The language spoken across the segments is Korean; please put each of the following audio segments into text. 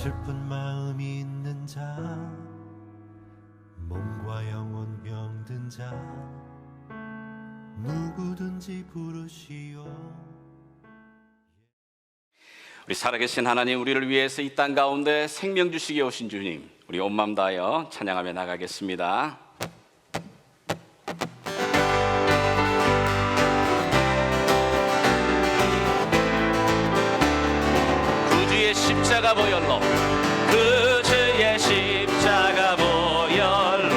슬픈 마음이 있는 자, 몸과 영혼 병든 자, 누구든지 부르시오. 우리 살아계신 하나님, 우리를 위해서 이 땅 가운데 생명 주시기 오신 주님, 우리 온 마음 다하여 찬양하며 나가겠습니다. 구주의 십자가 보혈로, 구주의 십자가 보혈로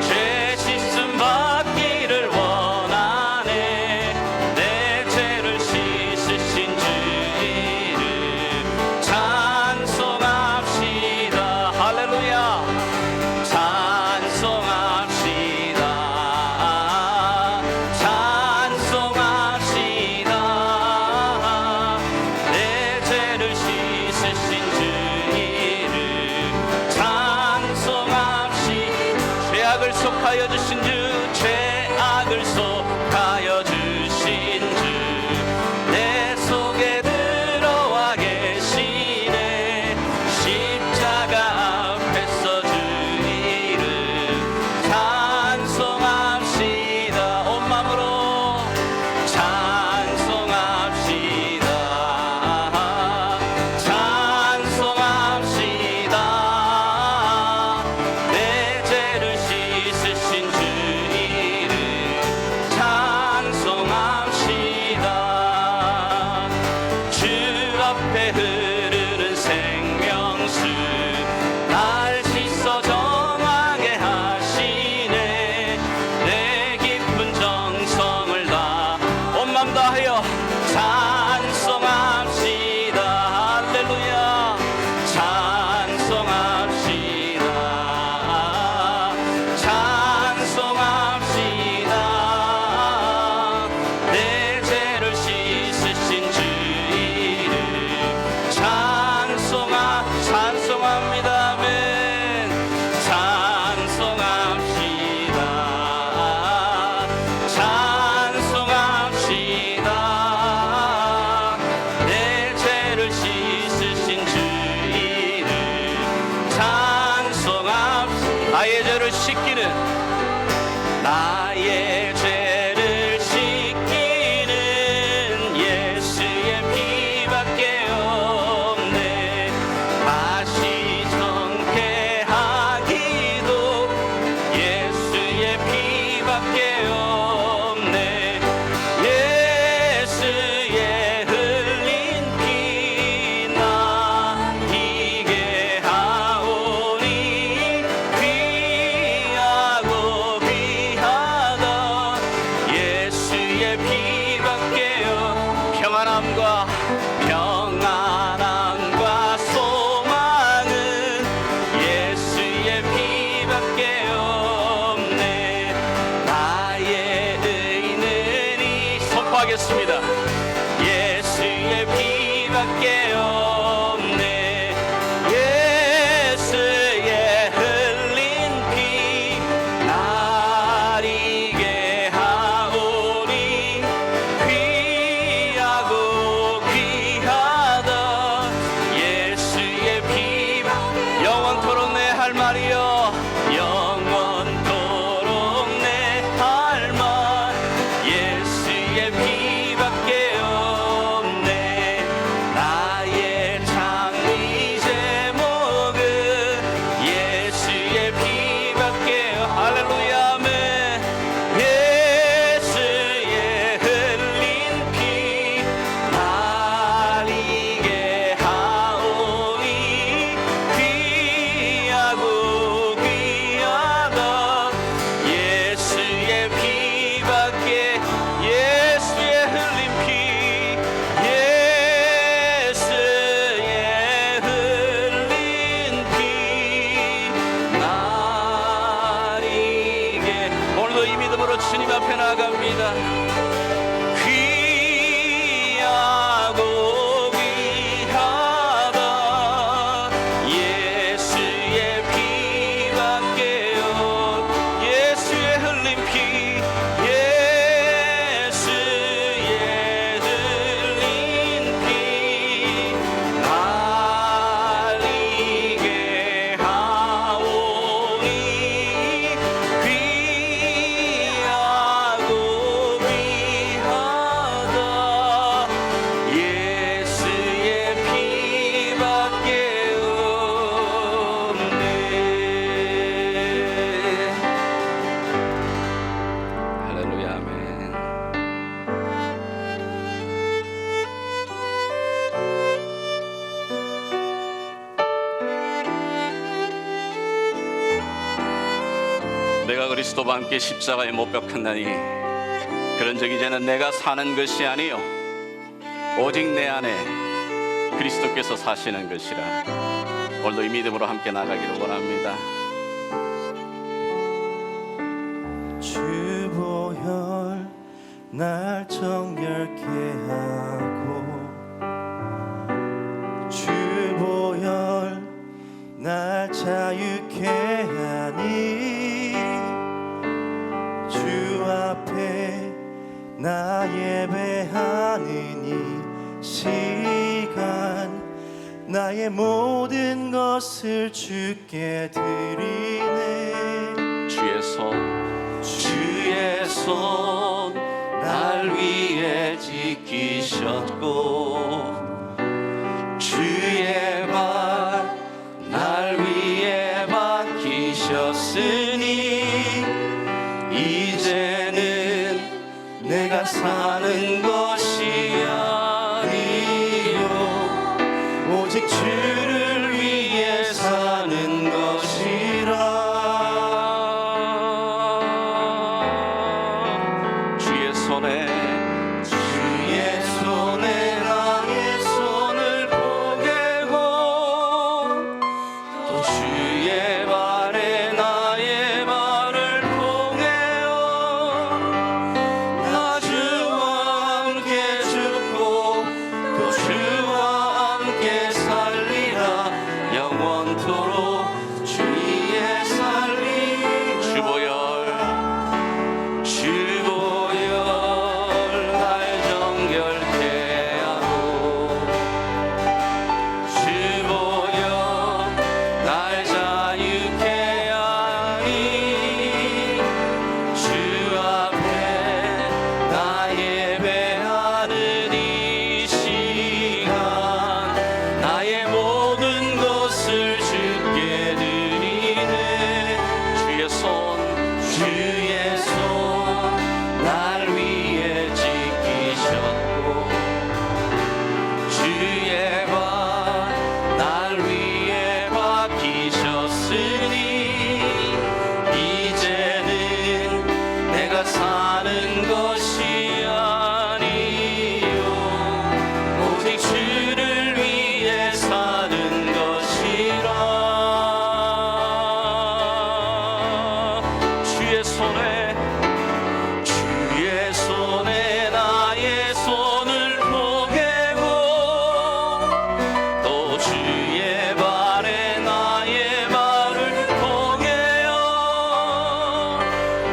죄 씻음 받기를 원하네. 내 죄를 씻으신 주 이름 찬송합시다. 할렐루야. 찬송합시다. 찬송합시다. 내 죄를 씻으신 주 이름 찬송합시다. 죄악을 속하여 주신 주, 죄악을 속하여 주신 주, 내 속에 들어와 계시네. 십자가 앞에서 주 이름 찬송합시다. 온 마음으로 찬송합시다. 찬송합시다. 내 죄를 씻으신 주 이름 찬송합시다. 주 앞에 흐르는 생명수 날 씻어 정하게 하시네. 내 깊은 정성을 다 온 맘 다하여 찬송합시다. 할렐루야. 찬송합시다. 찬송합시다. 내 죄를 씻으신 주 이름 찬송합니다. 아멘. 찬송합시다. 찬송합시다. 내 죄를 씻으신 주 이름 찬송합시다. 나의 죄를 씻기는, 나의 죄를 씻기는 예수의 피밖에 없네. 다시 정케하기도 예수의 피밖에 없네. 예수의 흘린 피 나 이게 하오니 귀하고 귀하다. 예수의 피밖에요. 평안함과 소망은 예수의 피밖에 없네. 나의 의는 이 선포하겠습니다. 예수의 피밖에 없네. 예수의 흘린 피 날 이게 하오니 귀하고 귀하다. 예수의 피 영원토록 내 할 말이여. 영원토록 내 할 말. 예수의 피밖에 없네. 나의 그리스도와 함께 십자가에 못 박혔나니 그런즉 이제는 내가 사는 것이 아니요 오직 내 안에 그리스도께서 사시는 것이라. 오늘도 이 믿음으로 함께 나가기를 원합니다. 주보혈 날 정결케 하고 주보혈 날 자유케 하니 주 앞에 나 예배하는 이 시간 나의 모든 것을 주께 드리네. 주의 손 날 위에 지키셨고 주의 발 날 위에 박히셨으니 이제는 내가 사는 것이 아니요 오직 주를 위해 사는 것이라. 주의 손에 나의 손을 포개고 또 주의 발에 나의 발을 포개어 나 주와 함께 죽고 또 주와 함께 살리라. 영원토록 주의 살림. 주보혈 날 정결케 하고 주보혈 날 자유케 하니 주 앞에 나 예배하는 이 시간 나의 모든 것을 주께 드리네. 주의 손 날 위에 지키셨고 주의 발 날 위에 박히셨으니 이제는 내가 사는 것이 아니요 오직 주를 위해 사는 것이라. 주의 손에 나의 손을 포개고 또 주의 발에 나의 발을 포개어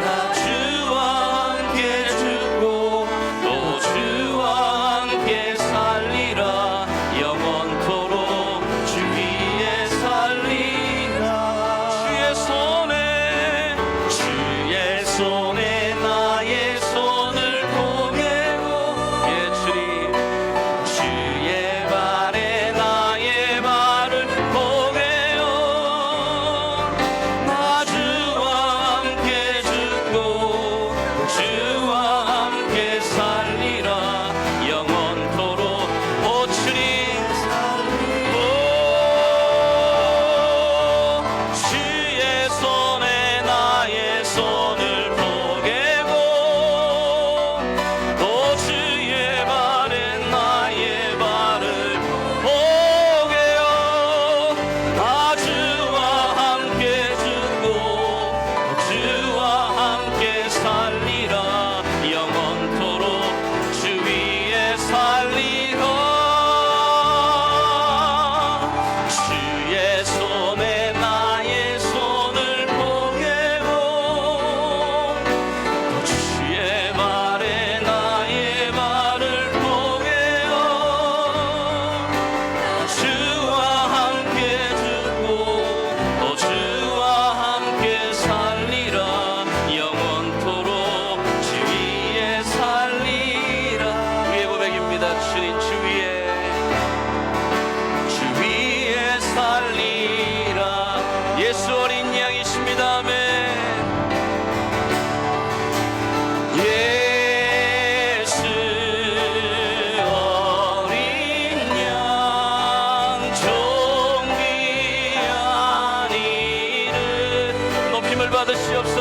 나 주와 함께 죽고 또 주와 함께 살리라. 영원토록 주 위에 살리라. 주의 손에 나의 손을 포개고 예 주님 주의 발에 나의 발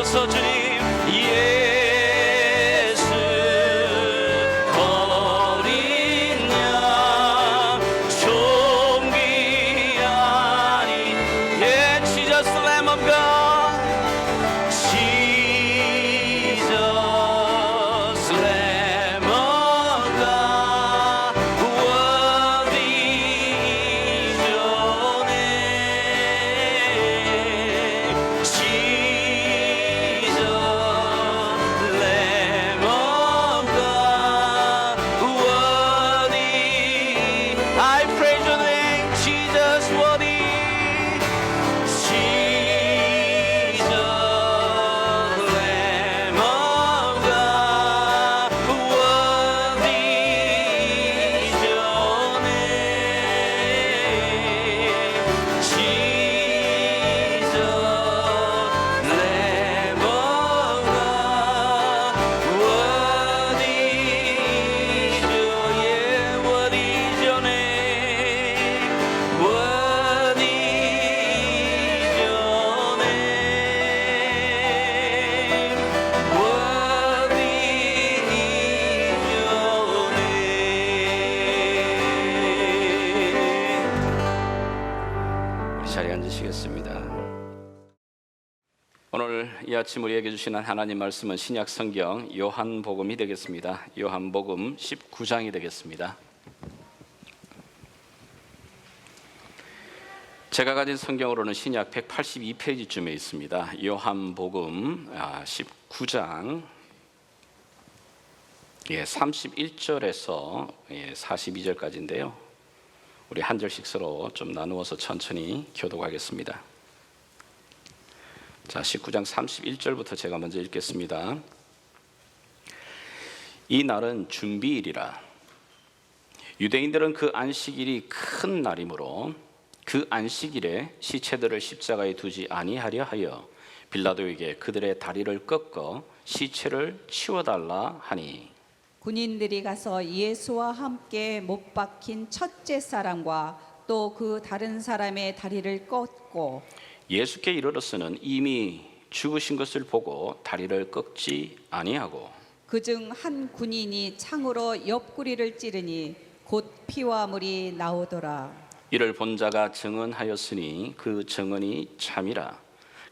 주옵소서 주님. 예수 어린 양 존귀하니 예 Jesus Lamb of God Jesus Lamb of God worthy is your name Jesus Lamb of God worthy I praise your name Jesus worthy Jesus Lamb of God worthy is your name Jesus Lamb of God worthy is your worthy is your name worthy is your name worthy is your name. 우리 자리에 앉으시겠습니다. 오늘 이 아침 우리에게 주시는 하나님 말씀은 신약 성경 요한복음이 되겠습니다. 요한복음 19장이 되겠습니다. 제가 가진 성경으로는 신약 182페이지쯤에 있습니다. 요한복음 19장 31절에서 42절까지인데요. 우리 한 절씩 서로 좀 나누어서 천천히 교독하겠습니다. 자, 19장 31절부터 제가 먼저 읽겠습니다. 이 날은 준비일이라. 유대인들은 그 안식일이 큰 날이므로 그 안식일에 시체들을 십자가에 두지 아니하려 하여 빌라도에게 그들의 다리를 꺾어 시체를 치워달라 하니 군인들이 가서 예수와 함께 못 박힌 첫째 사람과 또 그 다른 사람의 다리를 꺾고 예수께 이르렀으는 이미 죽으신 것을 보고 다리를 꺾지 아니하고 그중 한 군인이 창으로 옆구리를 찌르니 곧 피와 물이 나오더라. 이를 본 자가 증언하였으니 그 증언이 참이라.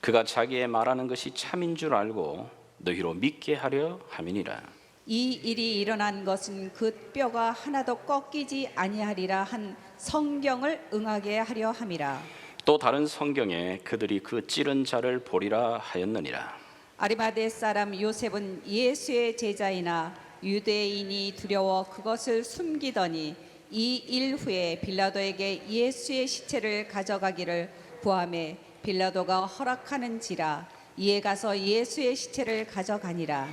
그가 자기의 말하는 것이 참인 줄 알고 너희로 믿게 하려 함이니라. 이 일이 일어난 것은 그 뼈가 하나도 꺾이지 아니하리라 한 성경을 응하게 하려 함이라. 또 다른 성경에 그들이 그 찌른 자를 보리라 하였느니라. 아리마대 사람 요셉은 예수의 제자이나 유대인이 두려워 그것을 숨기더니 이 일 후에 빌라도에게 예수의 시체를 가져가기를 구하매 빌라도가 허락하는지라. 이에 가서 예수의 시체를 가져가니라.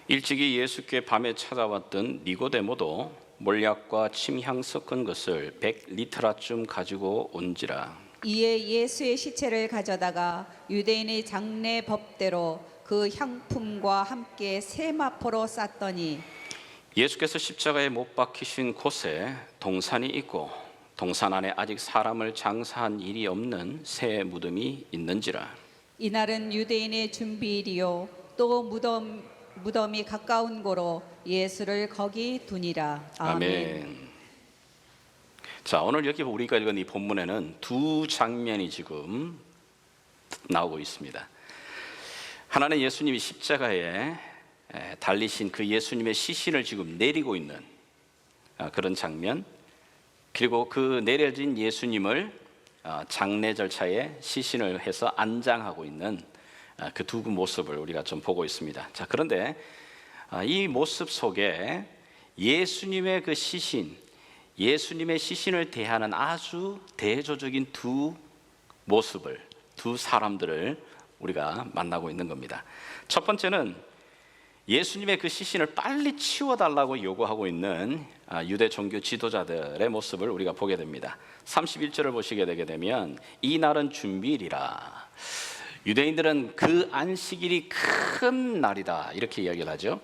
일찍이 예수께 밤에 찾아왔던 니고데모도 몰약과 침향 섞은 것을 100리터라쯤 가지고 온지라. 이에 예수의 시체를 가져다가 유대인의 장례 법대로 그 향품과 함께 세마포로 쌌더니 예수께서 십자가에 못 박히신 곳에 동산이 있고 동산 안에 아직 사람을 장사한 일이 없는 새 무덤이 있는지라. 이날은 유대인의 준비일이요 또 무덤이 가까운 고로 예수를 거기 두니라. 아멘. 자, 오늘 여기 우리가 읽은 이 본문에는 두 장면이 지금 나오고 있습니다. 하나는 예수님이 십자가에 달리신 그 예수님의 시신을 지금 내리고 있는 그런 장면, 그리고 그 내려진 예수님을 장례 절차에 시신을 해서 안장하고 있는 그 두 모습을 우리가 좀 보고 있습니다. 자, 그런데 이 모습 속에 예수님의 그 시신, 예수님의 시신을 대하는 아주 대조적인 두 모습을, 두 사람들을 우리가 만나고 있는 겁니다. 첫 번째는 예수님의 그 시신을 빨리 치워달라고 요구하고 있는 유대 종교 지도자들의 모습을 우리가 보게 됩니다. 31절을 보시게 되게 되면 이 날은 준비일이라. 유대인들은 그 안식일이 큰 날이다 이렇게 이야기를 하죠.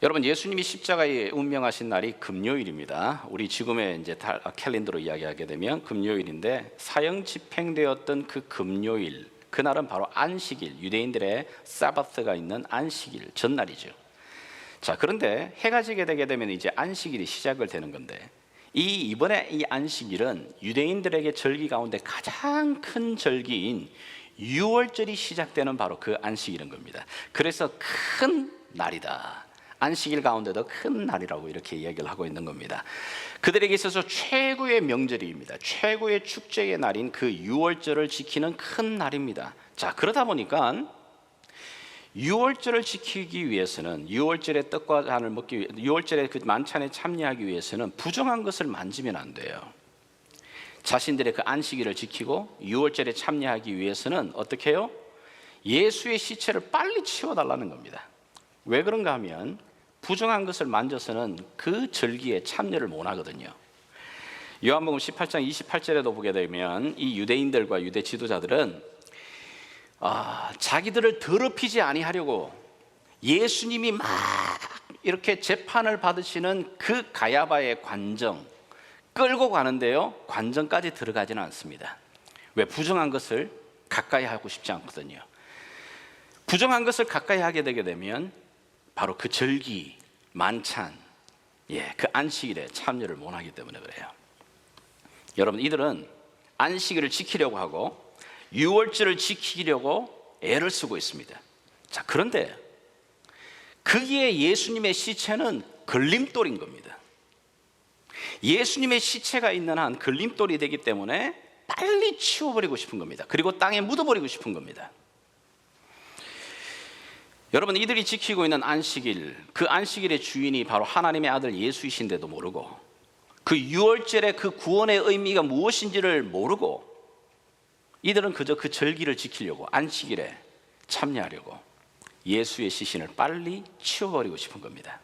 여러분, 예수님이 십자가에 운명하신 날이 금요일입니다. 우리 지금의 이제 캘린더로 이야기하게 되면 금요일인데 사형 집행되었던 그 금요일, 그날은 바로 안식일, 유대인들의 사바스가 있는 안식일 전날이죠. 자, 그런데 해가 지게 되게 되면 이제 안식일이 시작을 되는 건데, 이번에 이 안식일은 유대인들에게 절기 가운데 가장 큰 절기인 유월절이 시작되는 바로 그 안식일인 겁니다. 그래서 큰 날이다, 안식일 가운데도 큰 날이라고 이렇게 이야기를 하고 있는 겁니다. 그들에게 있어서 최고의 명절입니다. 최고의 축제의 날인 그 유월절을 지키는 큰 날입니다. 자, 그러다 보니까 유월절을 지키기 위해서는, 유월절의 떡과 잔을 먹기 위해, 유월절의 그 만찬에 참여하기 위해서는 부정한 것을 만지면 안 돼요. 자신들의 그 안식일을 지키고 유월절에 참여하기 위해서는 어떻게 해요? 예수의 시체를 빨리 치워달라는 겁니다. 왜 그런가 하면 부정한 것을 만져서는 그 절기에 참여를 못 하거든요. 요한복음 18장 28절에도 보게 되면 이 유대인들과 유대 지도자들은 자기들을 더럽히지 아니하려고 예수님이 막 이렇게 재판을 받으시는 그 가야바의 관정 끌고 가는데요, 관정까지 들어가지는 않습니다. 왜? 부정한 것을 가까이 하고 싶지 않거든요. 부정한 것을 가까이 하게 되게 되면 바로 그 절기, 만찬, 그 안식일에 참여를 못 하기 때문에 그래요. 여러분, 이들은 안식일을 지키려고 하고 유월절을 지키려고 애를 쓰고 있습니다. 자, 그런데 거기에 예수님의 시체는 걸림돌인 겁니다. 예수님의 시체가 있는 한 걸림돌이 되기 때문에 빨리 치워버리고 싶은 겁니다. 그리고 땅에 묻어버리고 싶은 겁니다. 여러분, 이들이 지키고 있는 안식일, 그 안식일의 주인이 바로 하나님의 아들 예수이신데도 모르고, 그 유월절의 그 구원의 의미가 무엇인지를 모르고, 이들은 그저 그 절기를 지키려고, 안식일에 참여하려고 예수의 시신을 빨리 치워버리고 싶은 겁니다.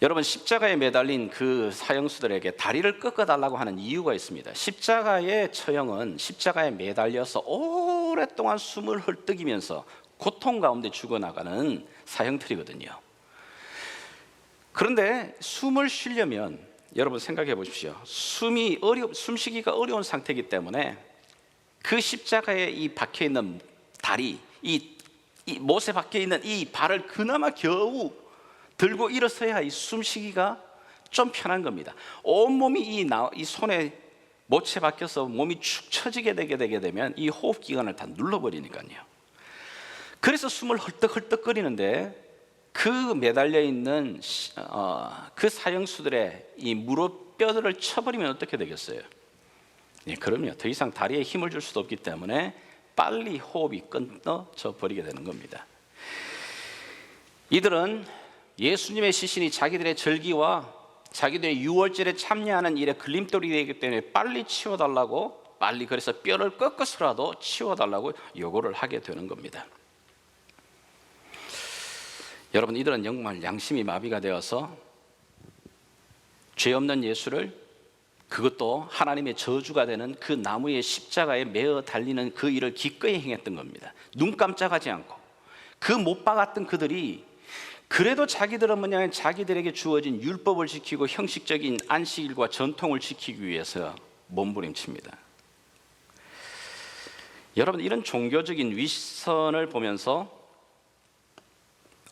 여러분, 십자가에 매달린 그 사형수들에게 다리를 꺾어달라고 하는 이유가 있습니다. 십자가의 처형은 십자가에 매달려서 오랫동안 숨을 헐떡이면서 고통 가운데 죽어나가는 사형틀이거든요. 그런데 숨을 쉬려면 여러분 생각해 보십시오. 숨쉬기가 어려운 상태이기 때문에 그 십자가에 이 박혀 있는 다리, 이 못에 박혀 있는 이 발을 그나마 겨우 들고 일어서야 이 숨쉬기가 좀 편한 겁니다. 온몸이 이 손에 못에 박혀서 몸이 축 처지게 되게 되면 이 호흡기관을 다 눌러버리니까요. 그래서 숨을 헐떡헐떡거리는데, 그 매달려 있는 그 사형수들의 이 무릎 뼈들을 쳐버리면 어떻게 되겠어요? 그럼요, 더 이상 다리에 힘을 줄 수도 없기 때문에 빨리 호흡이 끊어져 버리게 되는 겁니다. 이들은 예수님의 시신이 자기들의 절기와 자기들의 유월절에 참여하는 일에 걸림돌이 되기 때문에 빨리 치워달라고, 그래서 뼈를 꺾어서라도 치워달라고 요구를 하게 되는 겁니다. 여러분, 이들은 정말 양심이 마비가 되어서 죄 없는 예수를, 그것도 하나님의 저주가 되는 그 나무의 십자가에 매어 달리는 그 일을 기꺼이 행했던 겁니다. 눈 깜짝하지 않고. 그 못 박았던 그들이 그래도 자기들은 자기들에게 주어진 율법을 지키고 형식적인 안식일과 전통을 지키기 위해서 몸부림칩니다. 여러분, 이런 종교적인 위선을 보면서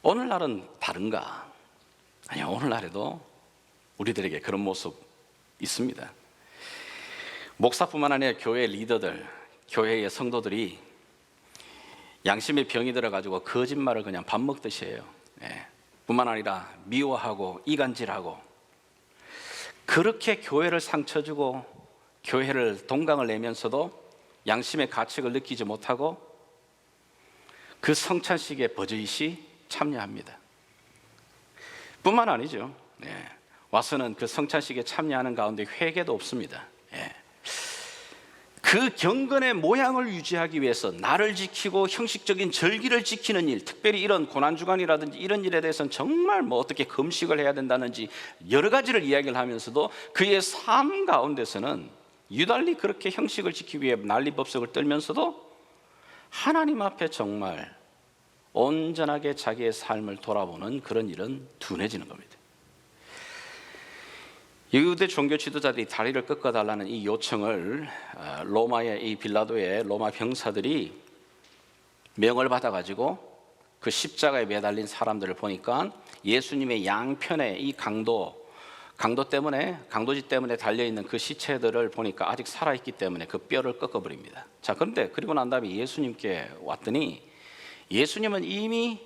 오늘날은 다른가? 아니요, 오늘날에도 우리들에게 그런 모습 있습니다. 목사뿐만 아니라 교회 리더들, 교회의 성도들이 양심의 병이 들어가지고 거짓말을 그냥 밥 먹듯이 해요. 뿐만 아니라 미워하고 이간질하고, 그렇게 교회를 상처 주고 교회를 동강을 내면서도 양심의 가책을 느끼지 못하고 그 성찬식에 버젓이 참여합니다. 뿐만 아니죠. 와서는 그 성찬식에 참여하는 가운데 회개도 없습니다. 그 경건의 모양을 유지하기 위해서 나를 지키고 형식적인 절기를 지키는 일, 특별히 이런 고난주간이라든지 이런 일에 대해서는 정말 어떻게 금식을 해야 된다는지 여러 가지를 이야기를 하면서도 그의 삶 가운데서는 유달리 그렇게 형식을 지키기 위해 난리법석을 떨면서도 하나님 앞에 정말 온전하게 자기의 삶을 돌아보는 그런 일은 둔해지는 겁니다. 유대 종교 지도자들이 다리를 꺾어달라는 이 요청을 로마의 이 빌라도의 로마 병사들이 명을 받아가지고 그 십자가에 매달린 사람들을 보니까 예수님의 양편에 이 강도지 때문에 달려있는 그 시체들을 보니까 아직 살아있기 때문에 그 뼈를 꺾어버립니다. 자, 그런데 그리고 난 다음에 예수님께 왔더니 예수님은 이미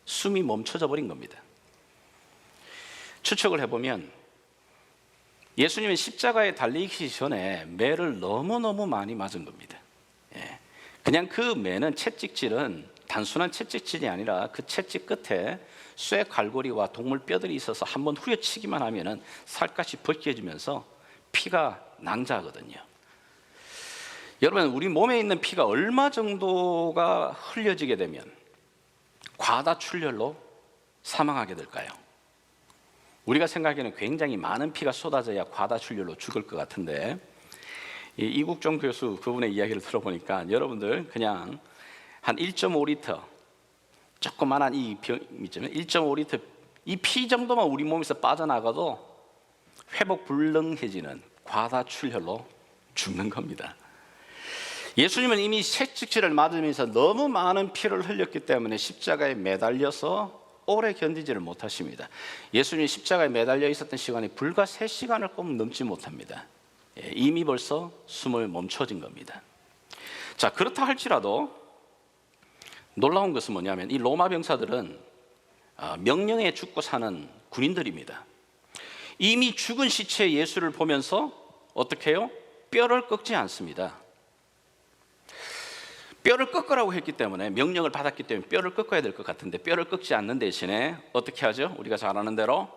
숨이 멈춰져 버린 겁니다. 추측을 해보면 예수님은 십자가에 달리기 전에 매를 너무너무 많이 맞은 겁니다. 그냥 그 매는 채찍질은 단순한 채찍질이 아니라 그 채찍 끝에 쇠 갈고리와 동물 뼈들이 있어서 한번 후려치기만 하면은 살갗이 벗겨지면서 피가 낭자하거든요. 여러분, 우리 몸에 있는 피가 얼마 정도가 흘려지게 되면 과다출혈로 사망하게 될까요? 우리가 생각하기에는 굉장히 많은 피가 쏟아져야 과다출혈로 죽을 것 같은데, 이국종 교수 그분의 이야기를 들어보니까 여러분들 그냥 한 1.5리터 조그만한 이 병 있잖아요. 1.5리터 이 피 정도만 우리 몸에서 빠져나가도 회복 불능해지는 과다출혈로 죽는 겁니다. 예수님은 이미 채찍질을 맞으면서 너무 많은 피를 흘렸기 때문에 십자가에 매달려서 오래 견디지를 못하십니다. 예수님이 십자가에 매달려 있었던 시간이 불과 3시간을 꼭 넘지 못합니다. 이미 벌써 숨을 멈춰진 겁니다. 자, 그렇다 할지라도 놀라운 것은 뭐냐면 이 로마 병사들은 명령에 죽고 사는 군인들입니다. 이미 죽은 시체 예수를 보면서 어떻게 해요? 뼈를 꺾지 않습니다. 뼈를 꺾으라고 했기 때문에, 명령을 받았기 때문에 뼈를 꺾어야 될 것 같은데 뼈를 꺾지 않는 대신에 어떻게 하죠? 우리가 잘 아는 대로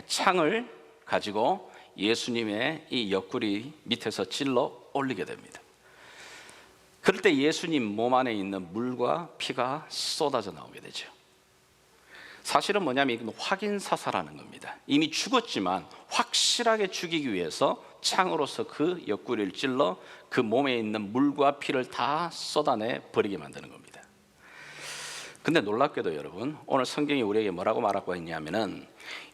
창을 가지고 예수님의 이 옆구리 밑에서 찔러 올리게 됩니다. 그럴 때 예수님 몸 안에 있는 물과 피가 쏟아져 나오게 되죠. 사실은 뭐냐면 이건 확인 사살하는 겁니다. 이미 죽었지만 확실하게 죽이기 위해서 창으로서 그 옆구리를 찔러 그 몸에 있는 물과 피를 다 쏟아내 버리게 만드는 겁니다. 근데 놀랍게도 여러분, 오늘 성경이 우리에게 뭐라고 말하고 있냐면은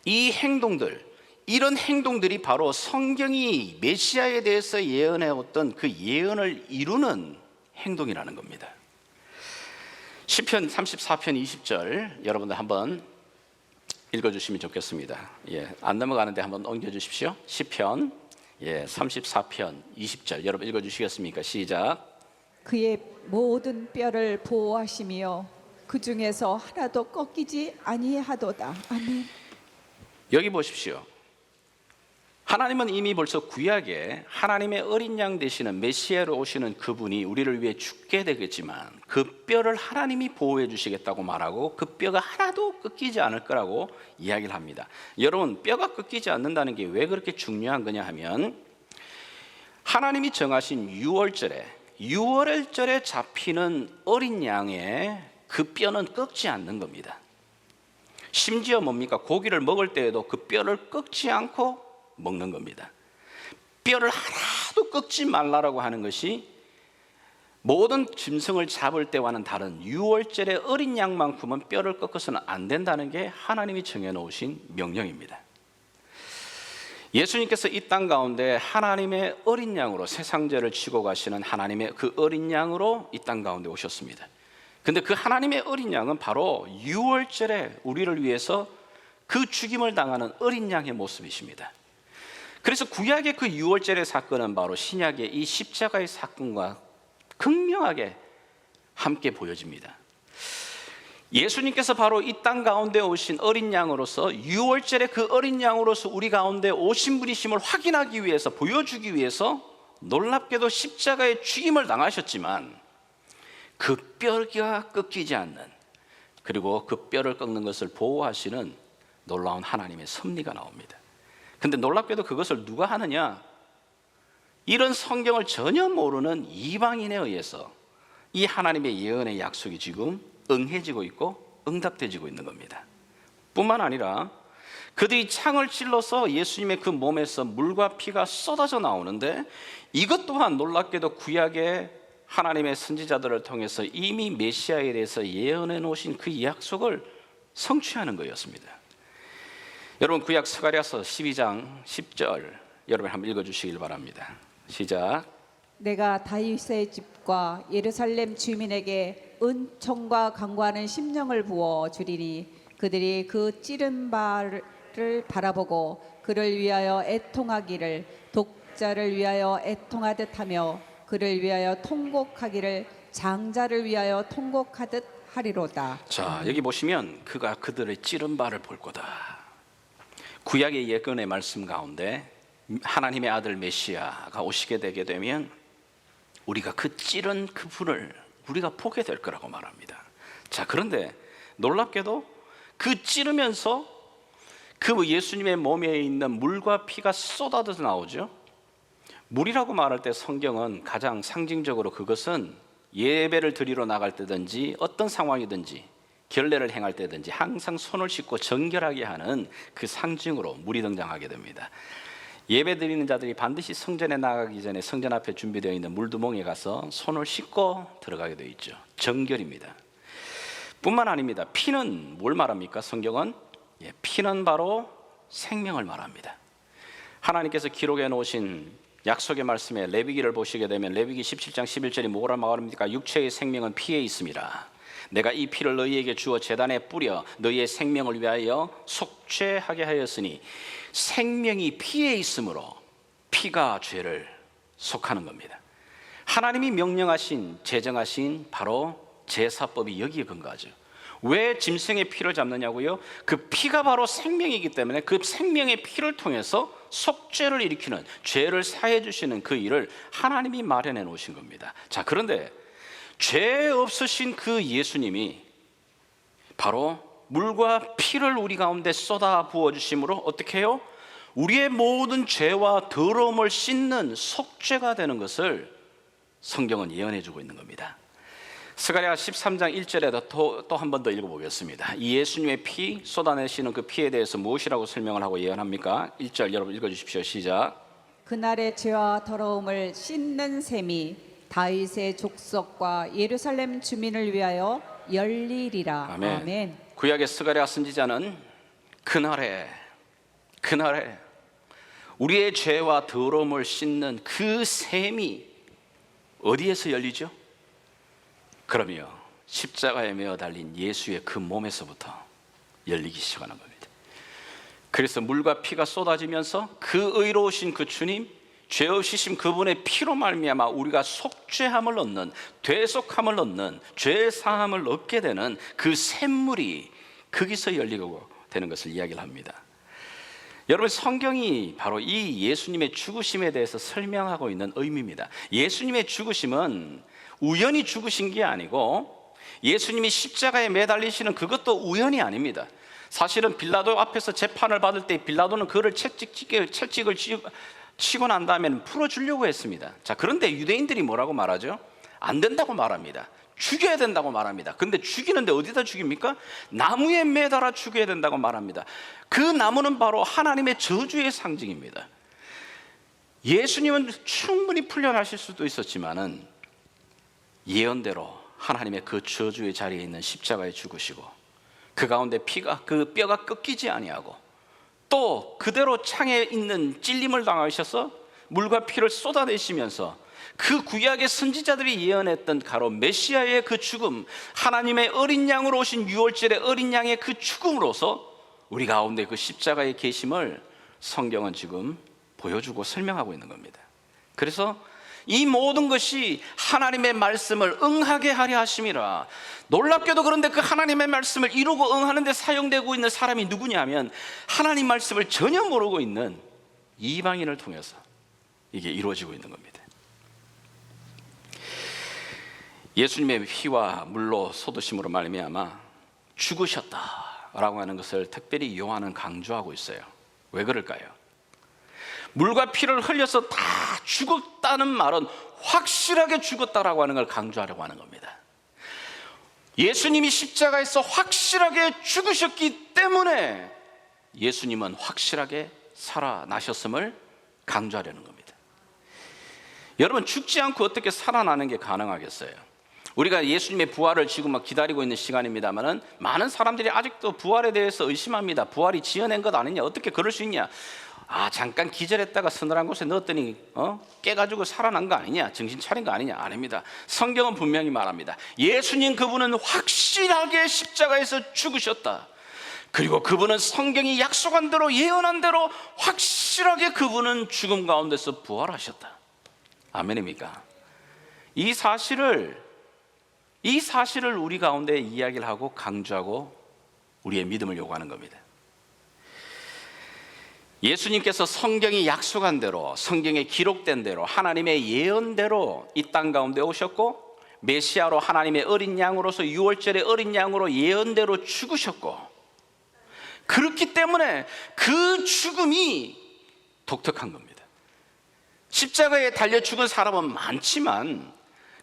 이 행동들, 이런 행동들이 바로 성경이 메시아에 대해서 예언해왔던 그 예언을 이루는 행동이라는 겁니다. 시편 34편 20절 여러분들 한번 읽어주시면 좋겠습니다. 안 넘어가는데 한번 옮겨주십시오. 시편 34편 20절 여러분 읽어주시겠습니까? 시작. 그의 모든 뼈를 보호하시며 그 중에서 하나도 꺾이지 아니하도다. 아멘. 여기 보십시오. 하나님은 이미 벌써 구약에 하나님의 어린 양 되시는 메시아로 오시는 그분이 우리를 위해 죽게 되겠지만 그 뼈를 하나님이 보호해 주시겠다고 말하고 그 뼈가 하나도 꺾이지 않을 거라고 이야기를 합니다. 여러분, 뼈가 꺾이지 않는다는 게 왜 그렇게 중요한 거냐 하면 하나님이 정하신 6월절에 잡히는 어린 양의 그 뼈는 꺾지 않는 겁니다. 심지어 뭡니까? 고기를 먹을 때에도 그 뼈를 꺾지 않고 먹는 겁니다. 뼈를 하나도 꺾지 말라라고 하는 것이 모든 짐승을 잡을 때와는 다른 6월절의 어린 양만큼은 뼈를 꺾어서는 안 된다는 게 하나님이 정해놓으신 명령입니다. 예수님께서 이 땅 가운데 하나님의 어린 양으로 세상죄를 지고 가시는 하나님의 그 어린 양으로 이 땅 가운데 오셨습니다. 근데 그 하나님의 어린 양은 바로 6월절에 우리를 위해서 그 죽임을 당하는 어린 양의 모습이십니다. 그래서 구약의 그 6월절의 사건은 바로 신약의 이 십자가의 사건과 극명하게 함께 보여집니다. 예수님께서 바로 이 땅 가운데 오신 어린 양으로서 6월절에 그 어린 양으로서 우리 가운데 오신 분이심을 확인하기 위해서, 보여주기 위해서 놀랍게도 십자가의 죽임을 당하셨지만 그 뼈가 꺾이지 않는, 그리고 그 뼈를 꺾는 것을 보호하시는 놀라운 하나님의 섭리가 나옵니다. 근데 놀랍게도 그것을 누가 하느냐? 이런 성경을 전혀 모르는 이방인에 의해서 이 하나님의 예언의 약속이 지금 응해지고 있고 응답되지고 있는 겁니다. 뿐만 아니라 그들이 창을 찔러서 예수님의 그 몸에서 물과 피가 쏟아져 나오는데 이것 또한 놀랍게도 구약의 하나님의 선지자들을 통해서 이미 메시아에 대해서 예언해 놓으신 그 약속을 성취하는 거였습니다. 여러분 구약 스가랴서 12장 10절 여러분 한번 읽어주시길 바랍니다. 시작. 내가 다윗의 집과 예루살렘 주민에게 은총과 강구하는 심령을 부어 주리니 그들이 그 찌른 바를 바라보고 그를 위하여 애통하기를 독자를 위하여 애통하듯 하며 그를 위하여 통곡하기를 장자를 위하여 통곡하듯 하리로다. 자, 여기 보시면 그가 그들의 찌른 바를 볼 거다. 구약의 예언의 말씀 가운데 하나님의 아들 메시아가 오시게 되게 되면 우리가 그 찌른 그 분을 우리가 보게 될 거라고 말합니다. 자, 그런데 놀랍게도 그 찌르면서 그 예수님의 몸에 있는 물과 피가 쏟아져 나오죠. 물이라고 말할 때 성경은 가장 상징적으로 그것은 예배를 드리러 나갈 때든지 어떤 상황이든지 결례를 행할 때든지 항상 손을 씻고 정결하게 하는 그 상징으로 물이 등장하게 됩니다. 예배 드리는 자들이 반드시 성전에 나가기 전에 성전 앞에 준비되어 있는 물두멍에 가서 손을 씻고 들어가게 되어 있죠. 정결입니다. 뿐만 아닙니다. 피는 뭘 말합니까? 성경은 피는 바로 생명을 말합니다. 하나님께서 기록해 놓으신 약속의 말씀에 레위기를 보시게 되면 레위기 17장 11절이 뭐라 말합니까? 육체의 생명은 피에 있습니다. 내가 이 피를 너희에게 주어 제단에 뿌려 너희의 생명을 위하여 속죄하게 하였으니 생명이 피에 있으므로 피가 죄를 속하는 겁니다. 하나님이 명령하신 제정하신 바로 제사법이 여기에 근거하죠. 왜 짐승의 피를 잡느냐고요? 그 피가 바로 생명이기 때문에 그 생명의 피를 통해서 속죄를 일으키는 죄를 사해 주시는 그 일을 하나님이 마련해 놓으신 겁니다. 자, 그런데 죄 없으신 그 예수님이 바로 물과 피를 우리 가운데 쏟아 부어 주심으로 어떻게 해요? 우리의 모든 죄와 더러움을 씻는 속죄가 되는 것을 성경은 예언해 주고 있는 겁니다. 스가랴 13장 1절에도 또 한 번 더 읽어보겠습니다. 이 예수님의 피 쏟아내시는 그 피에 대해서 무엇이라고 설명을 하고 예언합니까? 1절 여러분 읽어주십시오. 시작. 그날의 죄와 더러움을 씻는 셈이 다윗의 족속과 예루살렘 주민을 위하여 열리리라. 아멘. 아멘. 구약의 스가랴 선지자는 그날에 우리의 죄와 더러움을 씻는 그 셈이 어디에서 열리죠? 그러면 십자가에 매어 달린 예수의 그 몸에서부터 열리기 시작하는 겁니다. 그래서 물과 피가 쏟아지면서 그 의로우신 그 주님, 죄 없으신 그분의 피로 말미암아 우리가 속죄함을 얻는, 되속함을 얻는, 죄 사함을 얻게 되는 그 샘물이 거기서 열리고 되는 것을 이야기를 합니다. 여러분, 성경이 바로 이 예수님의 죽으심에 대해서 설명하고 있는 의미입니다. 예수님의 죽으심은 우연히 죽으신 게 아니고 예수님이 십자가에 매달리시는 그것도 우연이 아닙니다. 사실은 빌라도 앞에서 재판을 받을 때 빌라도는 그를 채찍을 치고 난 다음에는 풀어주려고 했습니다. 자, 그런데 유대인들이 뭐라고 말하죠? 안 된다고 말합니다. 죽여야 된다고 말합니다. 근데 죽이는데 어디다 죽입니까? 나무에 매달아 죽여야 된다고 말합니다. 그 나무는 바로 하나님의 저주의 상징입니다. 예수님은 충분히 풀려나실 수도 있었지만은 예언대로 하나님의 그 저주의 자리에 있는 십자가에 죽으시고 그 가운데 그 뼈가 꺾이지 아니하고 또 그대로 창에 있는 찔림을 당하셔서 물과 피를 쏟아내시면서 그 구약의 선지자들이 예언했던 바로 메시아의 그 죽음, 하나님의 어린 양으로 오신 유월절의 어린 양의 그 죽음으로서 우리 가운데 그 십자가의 계심을 성경은 지금 보여주고 설명하고 있는 겁니다. 그래서 이 모든 것이 하나님의 말씀을 응하게 하려 하심이라. 놀랍게도 그런데 그 하나님의 말씀을 이루고 응하는 데 사용되고 있는 사람이 누구냐면 하나님 말씀을 전혀 모르고 있는 이방인을 통해서 이게 이루어지고 있는 겁니다. 예수님의 피와 물로 쏟으심으로 말미암아 죽으셨다라고 하는 것을 특별히 요한은 강조하고 있어요. 왜 그럴까요? 물과 피를 흘려서 다 죽었다는 말은 확실하게 죽었다라고 하는 걸 강조하려고 하는 겁니다. 예수님이 십자가에서 확실하게 죽으셨기 때문에 예수님은 확실하게 살아나셨음을 강조하려는 겁니다. 여러분, 죽지 않고 어떻게 살아나는 게 가능하겠어요? 우리가 예수님의 부활을 지금 막 기다리고 있는 시간입니다만은 많은 사람들이 아직도 부활에 대해서 의심합니다. 부활이 지어낸 것 아니냐? 어떻게 그럴 수 있냐? 잠깐 기절했다가 서늘한 곳에 넣었더니 깨가지고 살아난 거 아니냐? 정신 차린 거 아니냐? 아닙니다. 성경은 분명히 말합니다. 예수님 그분은 확실하게 십자가에서 죽으셨다. 그리고 그분은 성경이 약속한 대로, 예언한 대로 확실하게 그분은 죽음 가운데서 부활하셨다. 아멘입니까? 이 사실을 우리 가운데 이야기를 하고 강조하고 우리의 믿음을 요구하는 겁니다. 예수님께서 성경이 약속한 대로, 성경에 기록된 대로, 하나님의 예언대로 이 땅 가운데 오셨고, 메시아로 하나님의 어린 양으로서 유월절의 어린 양으로 예언대로 죽으셨고, 그렇기 때문에 그 죽음이 독특한 겁니다. 십자가에 달려 죽은 사람은 많지만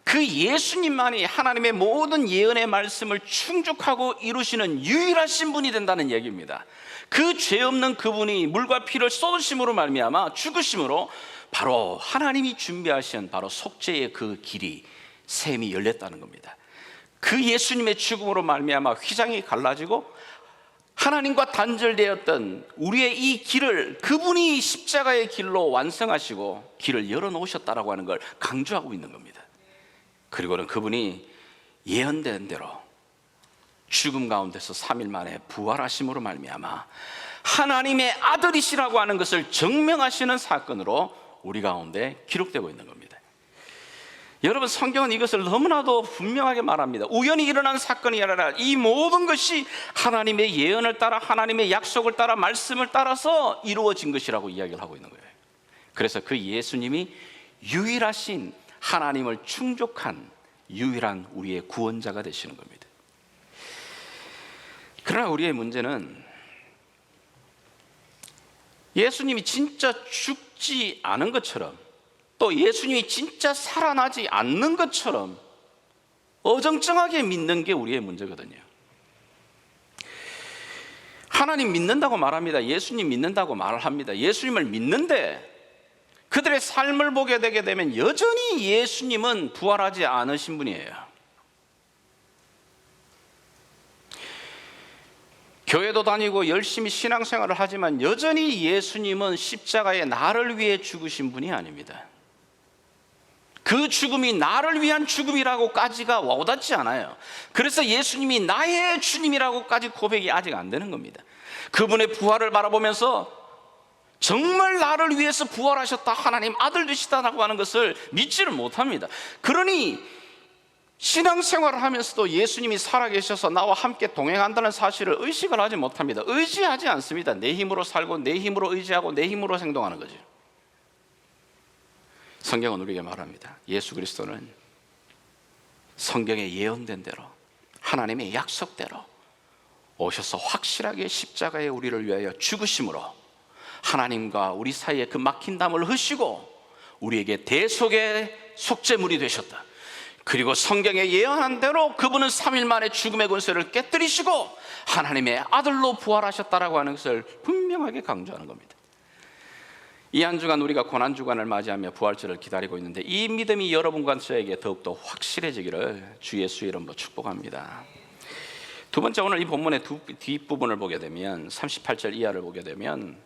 그 예수님만이 하나님의 모든 예언의 말씀을 충족하고 이루시는 유일하신 분이 된다는 얘기입니다. 그 죄 없는 그분이 물과 피를 쏟으심으로 말미암아 죽으심으로 바로 하나님이 준비하신 바로 속죄의 그 길이, 샘이 열렸다는 겁니다. 그 예수님의 죽음으로 말미암아 휘장이 갈라지고 하나님과 단절되었던 우리의 이 길을 그분이 십자가의 길로 완성하시고 길을 열어놓으셨다라고 하는 걸 강조하고 있는 겁니다. 그리고는 그분이 예언된 대로 죽음 가운데서 3일 만에 부활하심으로 말미암아 하나님의 아들이시라고 하는 것을 증명하시는 사건으로 우리 가운데 기록되고 있는 겁니다. 여러분, 성경은 이것을 너무나도 분명하게 말합니다. 우연히 일어난 사건이 아니라 이 모든 것이 하나님의 예언을 따라, 하나님의 약속을 따라, 말씀을 따라서 이루어진 것이라고 이야기를 하고 있는 거예요. 그래서 그 예수님이 유일하신 하나님을 충족한 유일한 우리의 구원자가 되시는 겁니다. 그러나 우리의 문제는 예수님이 진짜 죽지 않은 것처럼, 또 예수님이 진짜 살아나지 않는 것처럼 어정쩡하게 믿는 게 우리의 문제거든요. 하나님 믿는다고 말합니다. 예수님 믿는다고 말을 합니다. 예수님을 믿는데 그들의 삶을 보게 되게 되면 여전히 예수님은 부활하지 않으신 분이에요. 교회도 다니고 열심히 신앙생활을 하지만 여전히 예수님은 십자가에 나를 위해 죽으신 분이 아닙니다. 그 죽음이 나를 위한 죽음이라고까지가 와닿지 않아요. 그래서 예수님이 나의 주님이라고까지 고백이 아직 안 되는 겁니다. 그분의 부활을 바라보면서 정말 나를 위해서 부활하셨다, 하나님 아들 되시다라고 하는 것을 믿지를 못합니다. 그러니 신앙생활을 하면서도 예수님이 살아계셔서 나와 함께 동행한다는 사실을 의식을 하지 못합니다. 의지하지 않습니다. 내 힘으로 살고 내 힘으로 의지하고 내 힘으로 행동하는 거죠. 성경은 우리에게 말합니다. 예수 그리스도는 성경에 예언된 대로, 하나님의 약속대로 오셔서 확실하게 십자가에 우리를 위하여 죽으심으로 하나님과 우리 사이에 그 막힌 담을 흐시고 우리에게 대속의 속죄물이 되셨다. 그리고 성경에 예언한 대로 그분은 3일 만에 죽음의 권세를 깨뜨리시고 하나님의 아들로 부활하셨다라고 하는 것을 분명하게 강조하는 겁니다. 이 한 주간 우리가 고난주간을 맞이하며 부활절을 기다리고 있는데 이 믿음이 여러분과 저에게 더욱더 확실해지기를 주 예수의 이름으로 축복합니다. 두 번째, 오늘 이 본문의 뒷부분을 보게 되면 38절 이하를 보게 되면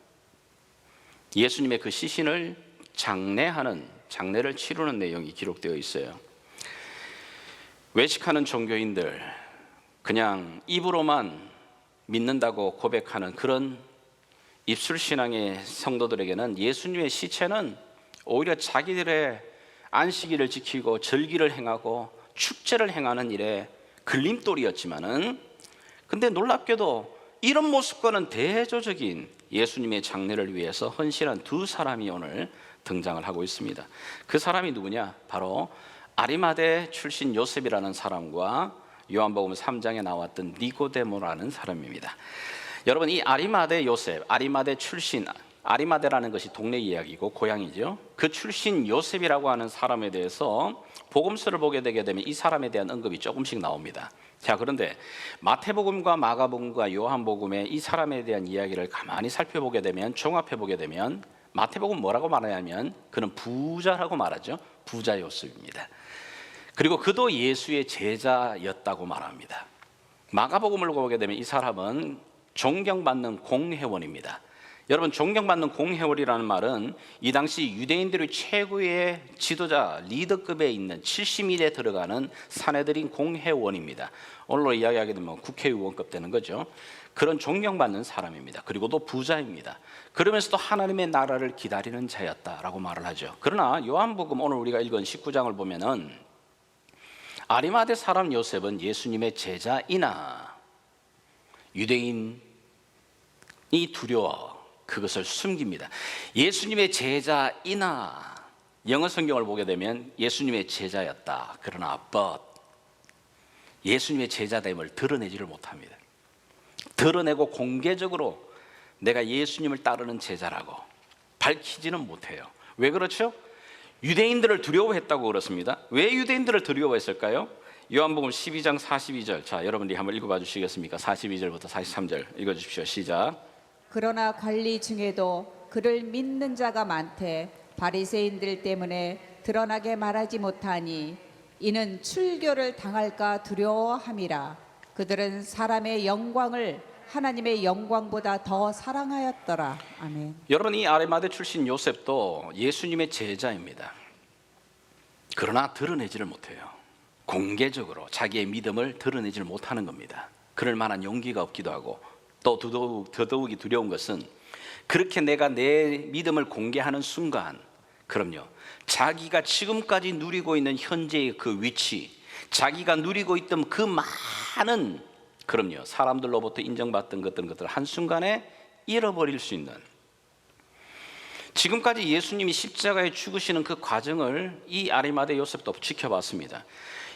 예수님의 그 시신을 장례를 치르는 내용이 기록되어 있어요. 외식하는 종교인들, 그냥 입으로만 믿는다고 고백하는 그런 입술신앙의 성도들에게는 예수님의 시체는 오히려 자기들의 안식일을 지키고 절기를 행하고 축제를 행하는 일에 걸림돌이었지만은, 근데 놀랍게도 이런 모습과는 대조적인 예수님의 장례를 위해서 헌신한 두 사람이 오늘 등장을 하고 있습니다. 그 사람이 누구냐? 바로 아리마대 출신 요셉이라는 사람과 요한복음 3장에 나왔던 니고데모라는 사람입니다. 여러분, 이 아리마대 요셉, 아리마대 출신, 아리마대라는 것이 동네 이야기고 고향이죠. 그 출신 요셉이라고 하는 사람에 대해서 복음서를 보게 되게 되면 이 사람에 대한 언급이 조금씩 나옵니다. 자, 그런데 마태복음과 마가복음과 요한복음에 이 사람에 대한 이야기를 가만히 살펴보게 되면, 종합해 보게 되면 마태복음 뭐라고 말하냐면 그는 부자라고 말하죠. 부자 요셉입니다. 그리고 그도 예수의 제자였다고 말합니다. 마가복음을 보게 되면 이 사람은 존경받는 공회원입니다. 여러분, 존경받는 공회원이라는 말은 이 당시 유대인들의 최고의 지도자, 리더급에 있는 70일에 들어가는 사내들인 공회원입니다. 오늘로 이야기하게 되면 국회의원급 되는 거죠. 그런 존경받는 사람입니다. 그리고 또 부자입니다. 그러면서도 하나님의 나라를 기다리는 자였다라고 말을 하죠. 그러나 요한복음 오늘 우리가 읽은 19장을 보면은 아리마대 사람 요셉은 예수님의 제자이나 유대인이 두려워 그것을 숨깁니다. 예수님의 제자이나 영어 성경을 보게 되면 예수님의 제자였다. 그러나 but 예수님의 제자됨을 드러내지를 못합니다. 드러내고 공개적으로 내가 예수님을 따르는 제자라고 밝히지는 못해요. 왜 그렇죠? 유대인들을 두려워했다고 그렇습니다. 왜 유대인들을 두려워했을까요? 요한복음 12장 42절. 자, 여러분들이 한번 읽어봐 주시겠습니까? 42절부터 43절 읽어주십시오. 시작. 그러나 관리 중에도 그를 믿는 자가 많되 바리새인들 때문에 드러나게 말하지 못하니 이는 출교를 당할까 두려워함이라. 그들은 사람의 영광을 하나님의 영광보다 더 사랑하였더라. 아멘. 여러분, 이 아리마대 출신 요셉도 예수님의 제자입니다. 그러나 드러내지를 못해요. 공개적으로 자기의 믿음을 드러내지를 못하는 겁니다. 그럴 만한 용기가 없기도 하고, 또 더더욱이 두려운 것은 그렇게 내가 내 믿음을 공개하는 순간, 그럼요, 자기가 지금까지 누리고 있는 현재의 그 위치, 자기가 누리고 있던 그 많은, 그럼요, 사람들로부터 인정받던 것들 한순간에 잃어버릴 수 있는, 지금까지 예수님이 십자가에 죽으시는 그 과정을 이 아리마대 요셉도 지켜봤습니다.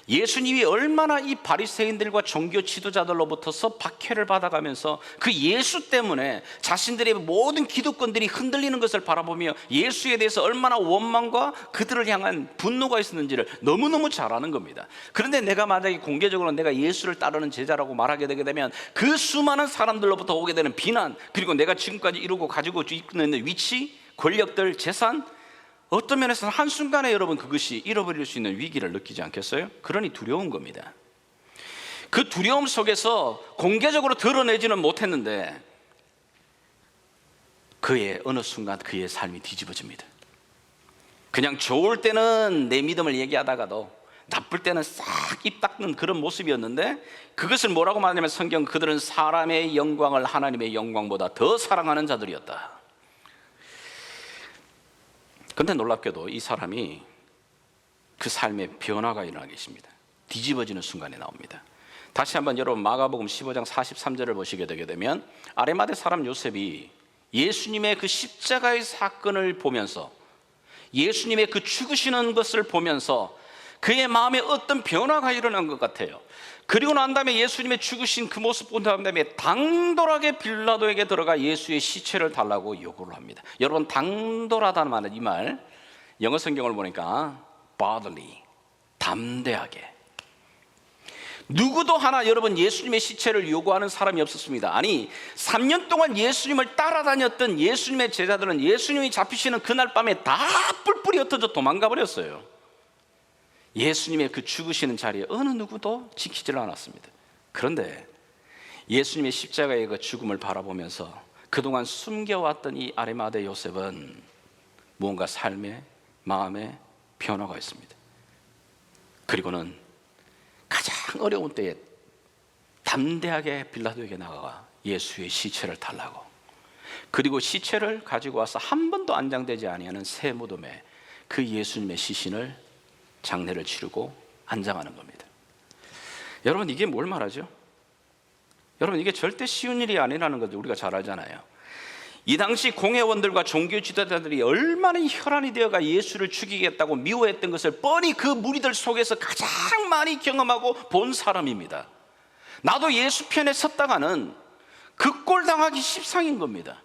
예수님이 얼마나 이 바리새인들과 종교 지도자들로부터서 박해를 받아가면서 그 예수 때문에 자신들의 모든 기득권들이 흔들리는 것을 바라보며 예수에 대해서 얼마나 원망과 그들을 향한 분노가 있었는지를 너무너무 잘 아는 겁니다. 그런데 내가 만약에 공개적으로 내가 예수를 따르는 제자라고 말하게 되게 되면 그 수많은 사람들로부터 오게 되는 비난, 그리고 내가 지금까지 이루고 가지고 있는 위치, 권력들, 재산, 어떤 면에서는 한순간에 여러분 그것이 잃어버릴 수 있는 위기를 느끼지 않겠어요? 그러니 두려운 겁니다. 그 두려움 속에서 공개적으로 드러내지는 못했는데 그의 어느 순간 그의 삶이 뒤집어집니다. 그냥 좋을 때는 내 믿음을 얘기하다가도 나쁠 때는 싹 입 닦는 그런 모습이었는데, 그것을 뭐라고 말하냐면 성경, 그들은 사람의 영광을 하나님의 영광보다 더 사랑하는 자들이었다. 그런데 놀랍게도 이 사람이 그 삶의 변화가 일어나게 있습니다. 뒤집어지는 순간에 나옵니다. 다시 한번 여러분 마가복음 15장 43절을 보시게 되게 되면 아리마대 사람 요셉이 예수님의 그 십자가의 사건을 보면서, 예수님의 그 죽으시는 것을 보면서 그의 마음에 어떤 변화가 일어난 것 같아요. 그리고 난 다음에 예수님의 죽으신 그 모습 본 다음에 당돌하게 빌라도에게 들어가 예수의 시체를 달라고 요구를 합니다. 여러분, 당돌하다는 말은, 이 말 영어 성경을 보니까 boldly, 담대하게, 누구도 하나 여러분 예수님의 시체를 요구하는 사람이 없었습니다. 아니, 3년 동안 예수님을 따라다녔던 예수님의 제자들은 예수님이 잡히시는 그날 밤에 다 뿔뿔이 흩어져 도망가 버렸어요. 예수님의 그 죽으시는 자리에 어느 누구도 지키질 않았습니다. 그런데 예수님의 십자가의 그 죽음을 바라보면서 그동안 숨겨왔던 이 아리마대 요셉은 무언가 삶에, 마음에 변화가 있습니다. 그리고는 가장 어려운 때에 담대하게 빌라도에게 나가 예수의 시체를 달라고, 그리고 시체를 가지고 와서 한 번도 안장되지 아니하는 새 무덤에 그 예수님의 시신을, 장례를 치르고 안장하는 겁니다. 여러분, 이게 뭘 말하죠? 여러분, 이게 절대 쉬운 일이 아니라는 것을 우리가 잘 알잖아요. 이 당시 공회원들과 종교 지도자들이 얼마나 혈안이 되어가 예수를 죽이겠다고 미워했던 것을 뻔히 그 무리들 속에서 가장 많이 경험하고 본 사람입니다. 나도 예수 편에 섰다가는 그 꼴 당하기 십상인 겁니다.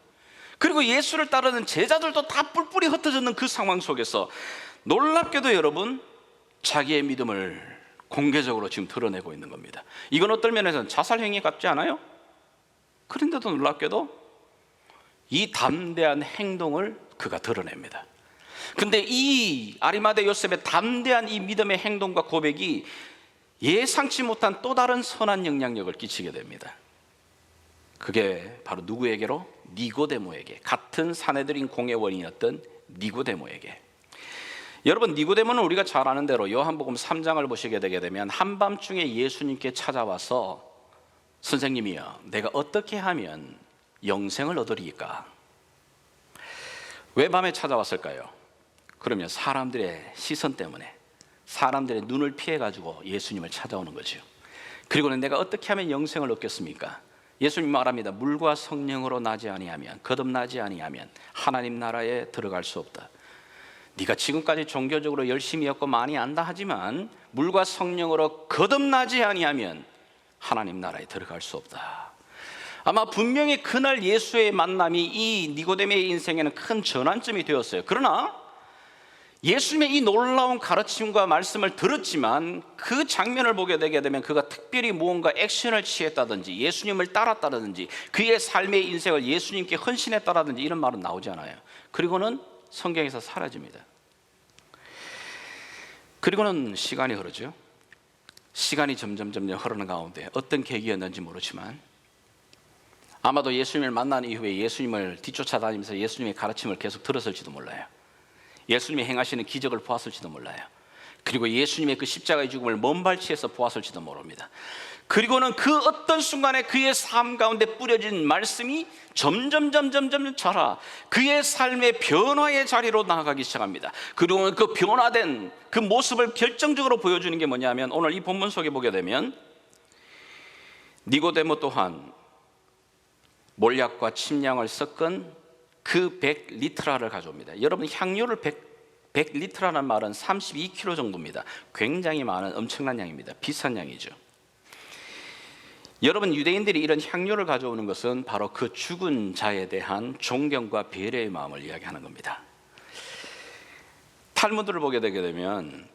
그리고 예수를 따르는 제자들도 다 뿔뿔이 흩어졌는 그 상황 속에서 놀랍게도 여러분, 자기의 믿음을 공개적으로 지금 드러내고 있는 겁니다. 이건 어떤 면에서는 자살 행위 같지 않아요? 그런데도 놀랍게도 이 담대한 행동을 그가 드러냅니다. 근데 이 아리마대 요셉의 담대한 이 믿음의 행동과 고백이 예상치 못한 또 다른 선한 영향력을 끼치게 됩니다. 그게 바로 누구에게로? 니고데모에게, 같은 사내들인 공회원이었던 니고데모에게. 여러분, 니고데모는 우리가 잘 아는 대로 요한복음 3장을 보시게 되게 되면 한밤중에 예수님께 찾아와서 선생님이여, 내가 어떻게 하면 영생을 얻으리까? 왜 밤에 찾아왔을까요? 그러면 사람들의 시선 때문에, 사람들의 눈을 피해가지고 예수님을 찾아오는 거죠. 그리고는 내가 어떻게 하면 영생을 얻겠습니까? 예수님 말합니다. 물과 성령으로 나지 아니하면, 거듭나지 아니하면 하나님 나라에 들어갈 수 없다. 네가 지금까지 종교적으로 열심히 했고 많이 안다 하지만 물과 성령으로 거듭나지 아니하면 하나님 나라에 들어갈 수 없다. 아마 분명히 그날 예수의 만남이 이 니고데모의 인생에는 큰 전환점이 되었어요. 그러나 예수님의 이 놀라운 가르침과 말씀을 들었지만 그 장면을 보게 되게 되면 그가 특별히 무언가 액션을 취했다든지 예수님을 따랐다든지 그의 삶의 인생을 예수님께 헌신했다든지 이런 말은 나오지 않아요. 그리고는 성경에서 사라집니다. 그리고는 시간이 흐르죠. 시간이 점점 흐르는 가운데 어떤 계기였는지 모르지만 아마도 예수님을 만난 이후에 예수님을 뒤쫓아다니면서 예수님의 가르침을 계속 들었을지도 몰라요. 예수님이 행하시는 기적을 보았을지도 몰라요. 그리고 예수님의 그 십자가의 죽음을 먼발치에서 보았을지도 모릅니다. 그리고는 그 어떤 순간에 그의 삶 가운데 뿌려진 말씀이 점점 자라 그의 삶의 변화의 자리로 나아가기 시작합니다. 그리고 그 변화된 그 모습을 결정적으로 보여주는 게 뭐냐면 오늘 이 본문 속에 보게 되면 니고데모 또한 몰약과 침량을 섞은 그 100리트라를 가져옵니다. 여러분, 향료를 100리트라는 말은 32kg 정도입니다. 굉장히 많은 엄청난 양입니다. 비싼 양이죠. 여러분, 유대인들이 이런 향료를 가져오는 것은 바로 그 죽은 자에 대한 존경과 배려의 마음을 이야기하는 겁니다. 탈무드를 보게 되게 되면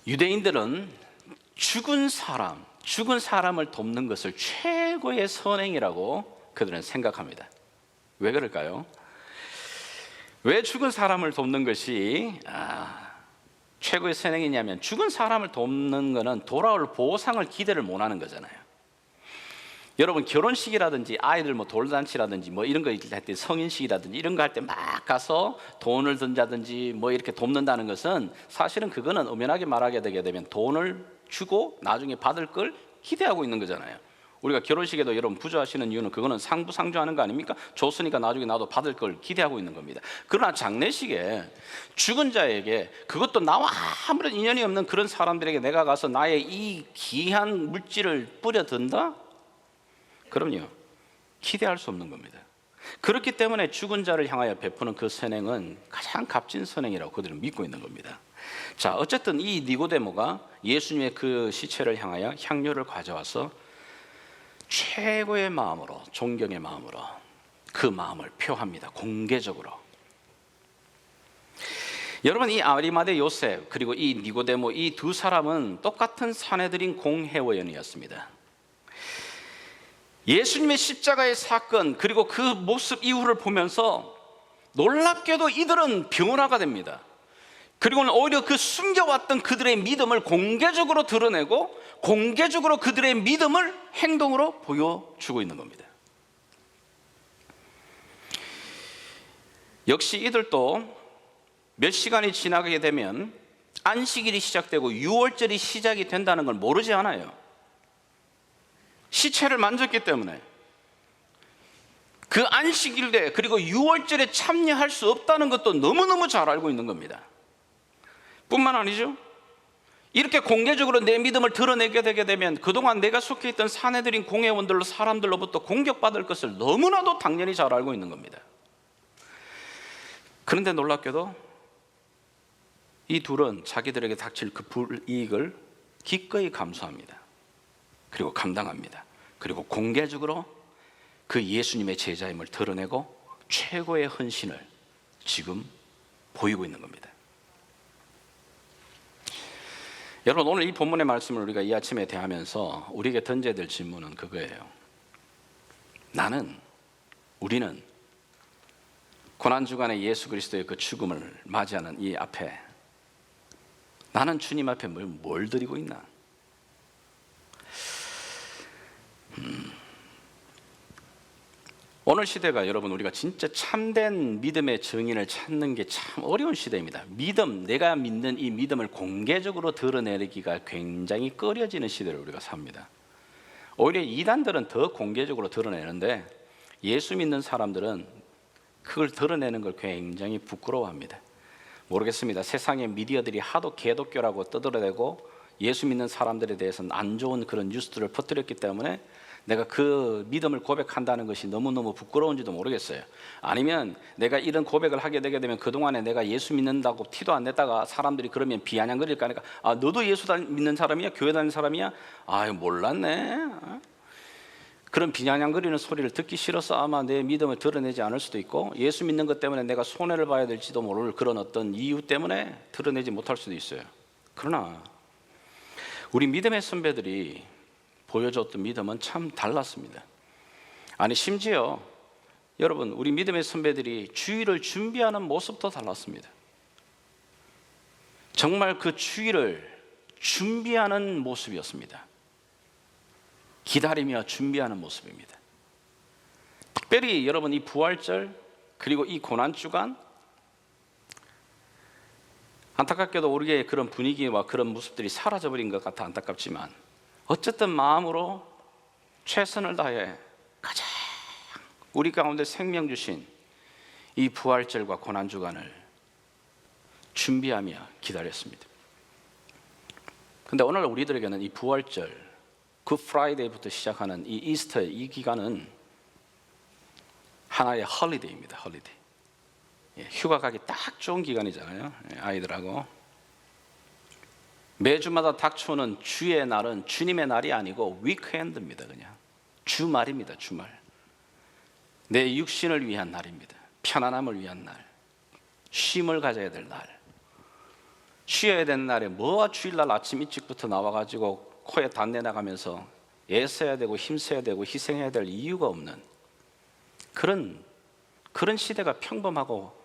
유대인들은 죽은 사람을 돕는 것을 최고의 선행이라고 그들은 생각합니다. 왜 그럴까요? 왜 죽은 사람을 돕는 것이 최고의 선행이냐면 죽은 사람을 돕는 것은 돌아올 보상을 기대를 못하는 거잖아요. 여러분, 결혼식이라든지 아이들 돌잔치라든지 이런 거 할 때 성인식이라든지 이런 거 할 때 막 가서 돈을 든다든지 이렇게 돕는다는 것은 사실은 그거는 엄연하게 말하게 되게 되면 돈을 주고 나중에 받을 걸 기대하고 있는 거잖아요. 우리가 결혼식에도 여러분 부조하시는 이유는 그거는 상부상조하는 거 아닙니까? 줬으니까 나중에 나도 받을 걸 기대하고 있는 겁니다. 그러나 장례식에 죽은 자에게, 그것도 나와 아무런 인연이 없는 그런 사람들에게 내가 가서 나의 이 귀한 물질을 뿌려든다? 그럼요, 기대할 수 없는 겁니다. 그렇기 때문에 죽은 자를 향하여 베푸는 그 선행은 가장 값진 선행이라고 그들은 믿고 있는 겁니다. 자, 어쨌든 이 니고데모가 예수님의 그 시체를 향하여 향료를 가져와서 최고의 마음으로, 존경의 마음으로 그 마음을 표합니다. 공개적으로. 여러분, 이 아리마대 요셉 그리고 이 니고데모, 이 두 사람은 똑같은 사내들인 공회원이었습니다. 예수님의 십자가의 사건 그리고 그 모습 이후를 보면서 놀랍게도 이들은 변화가 됩니다. 그리고는 오히려 그 숨겨왔던 그들의 믿음을 공개적으로 드러내고 공개적으로 그들의 믿음을 행동으로 보여주고 있는 겁니다. 역시 이들도 몇 시간이 지나게 되면 안식일이 시작되고 유월절이 시작이 된다는 걸 모르지 않아요. 시체를 만졌기 때문에 그 안식일에 그리고 유월절에 참여할 수 없다는 것도 너무너무 잘 알고 있는 겁니다. 뿐만 아니죠, 이렇게 공개적으로 내 믿음을 드러내게 되게 되면 그동안 내가 속해 있던 사내들인 공회원들로 사람들로부터 공격받을 것을 너무나도 당연히 잘 알고 있는 겁니다. 그런데 놀랍게도 이 둘은 자기들에게 닥칠 그 불이익을 기꺼이 감수합니다. 그리고 감당합니다. 그리고 공개적으로 그 예수님의 제자임을 드러내고 최고의 헌신을 지금 보이고 있는 겁니다. 여러분, 오늘 이 본문의 말씀을 우리가 이 아침에 대하면서 우리에게 던져야 될 질문은 그거예요. 우리는 고난주간에 예수 그리스도의 그 죽음을 맞이하는 이 앞에 나는 주님 앞에 뭘 드리고 있나? 오늘 시대가 여러분 우리가 진짜 참된 믿음의 증인을 찾는 게 참 어려운 시대입니다. 믿음, 내가 믿는 이 믿음을 공개적으로 드러내기가 굉장히 꺼려지는 시대를 우리가 삽니다. 오히려 이단들은 더 공개적으로 드러내는데 예수 믿는 사람들은 그걸 드러내는 걸 굉장히 부끄러워합니다. 모르겠습니다. 세상의 미디어들이 하도 개독교라고 떠들어대고 예수 믿는 사람들에 대해서는 안 좋은 그런 뉴스들을 퍼뜨렸기 때문에 내가 그 믿음을 고백한다는 것이 너무너무 부끄러운지도 모르겠어요. 아니면 내가 이런 고백을 하게 되게 되면 그동안에 내가 예수 믿는다고 티도 안 냈다가 사람들이 그러면 비아냥거릴까 하니까 아 너도 예수 믿는 사람이야? 교회 다니는 사람이야? 아유 몰랐네. 그런 비아냥거리는 소리를 듣기 싫어서 아마 내 믿음을 드러내지 않을 수도 있고 예수 믿는 것 때문에 내가 손해를 봐야 될지도 모를 그런 어떤 이유 때문에 드러내지 못할 수도 있어요. 그러나 우리 믿음의 선배들이 보여줬던 믿음은 참 달랐습니다. 아니 심지어 여러분 우리 믿음의 선배들이 주일을 준비하는 모습도 달랐습니다. 정말 그 주일을 준비하는 모습이었습니다. 기다리며 준비하는 모습입니다. 특별히 여러분 이 부활절 그리고 이 고난주간 안타깝게도 우리의 그런 분위기와 그런 모습들이 사라져버린 것 같아 안타깝지만 어쨌든 마음으로 최선을 다해 가장 우리 가운데 생명 주신 이 부활절과 고난주간을 준비하며 기다렸습니다. 그런데 오늘 우리들에게는 이 부활절, 굿 프라이데이부터 시작하는 이 이스터 이 기간은 하나의 홀리데이입니다. 홀리데이. 휴가 가기 딱 좋은 기간이잖아요. 아이들하고. 매주마다 닥쳐오는 주의 날은 주님의 날이 아니고 위크엔드입니다. 그냥 주말입니다. 주말. 내 육신을 위한 날입니다. 편안함을 위한 날. 쉼을 가져야 될 날. 쉬어야 되는 날에 뭐가 주일날 아침 일찍부터 나와가지고 코에 단내 나가면서 애써야 되고 힘써야 되고 희생해야 될 이유가 없는 그런 시대가 평범하고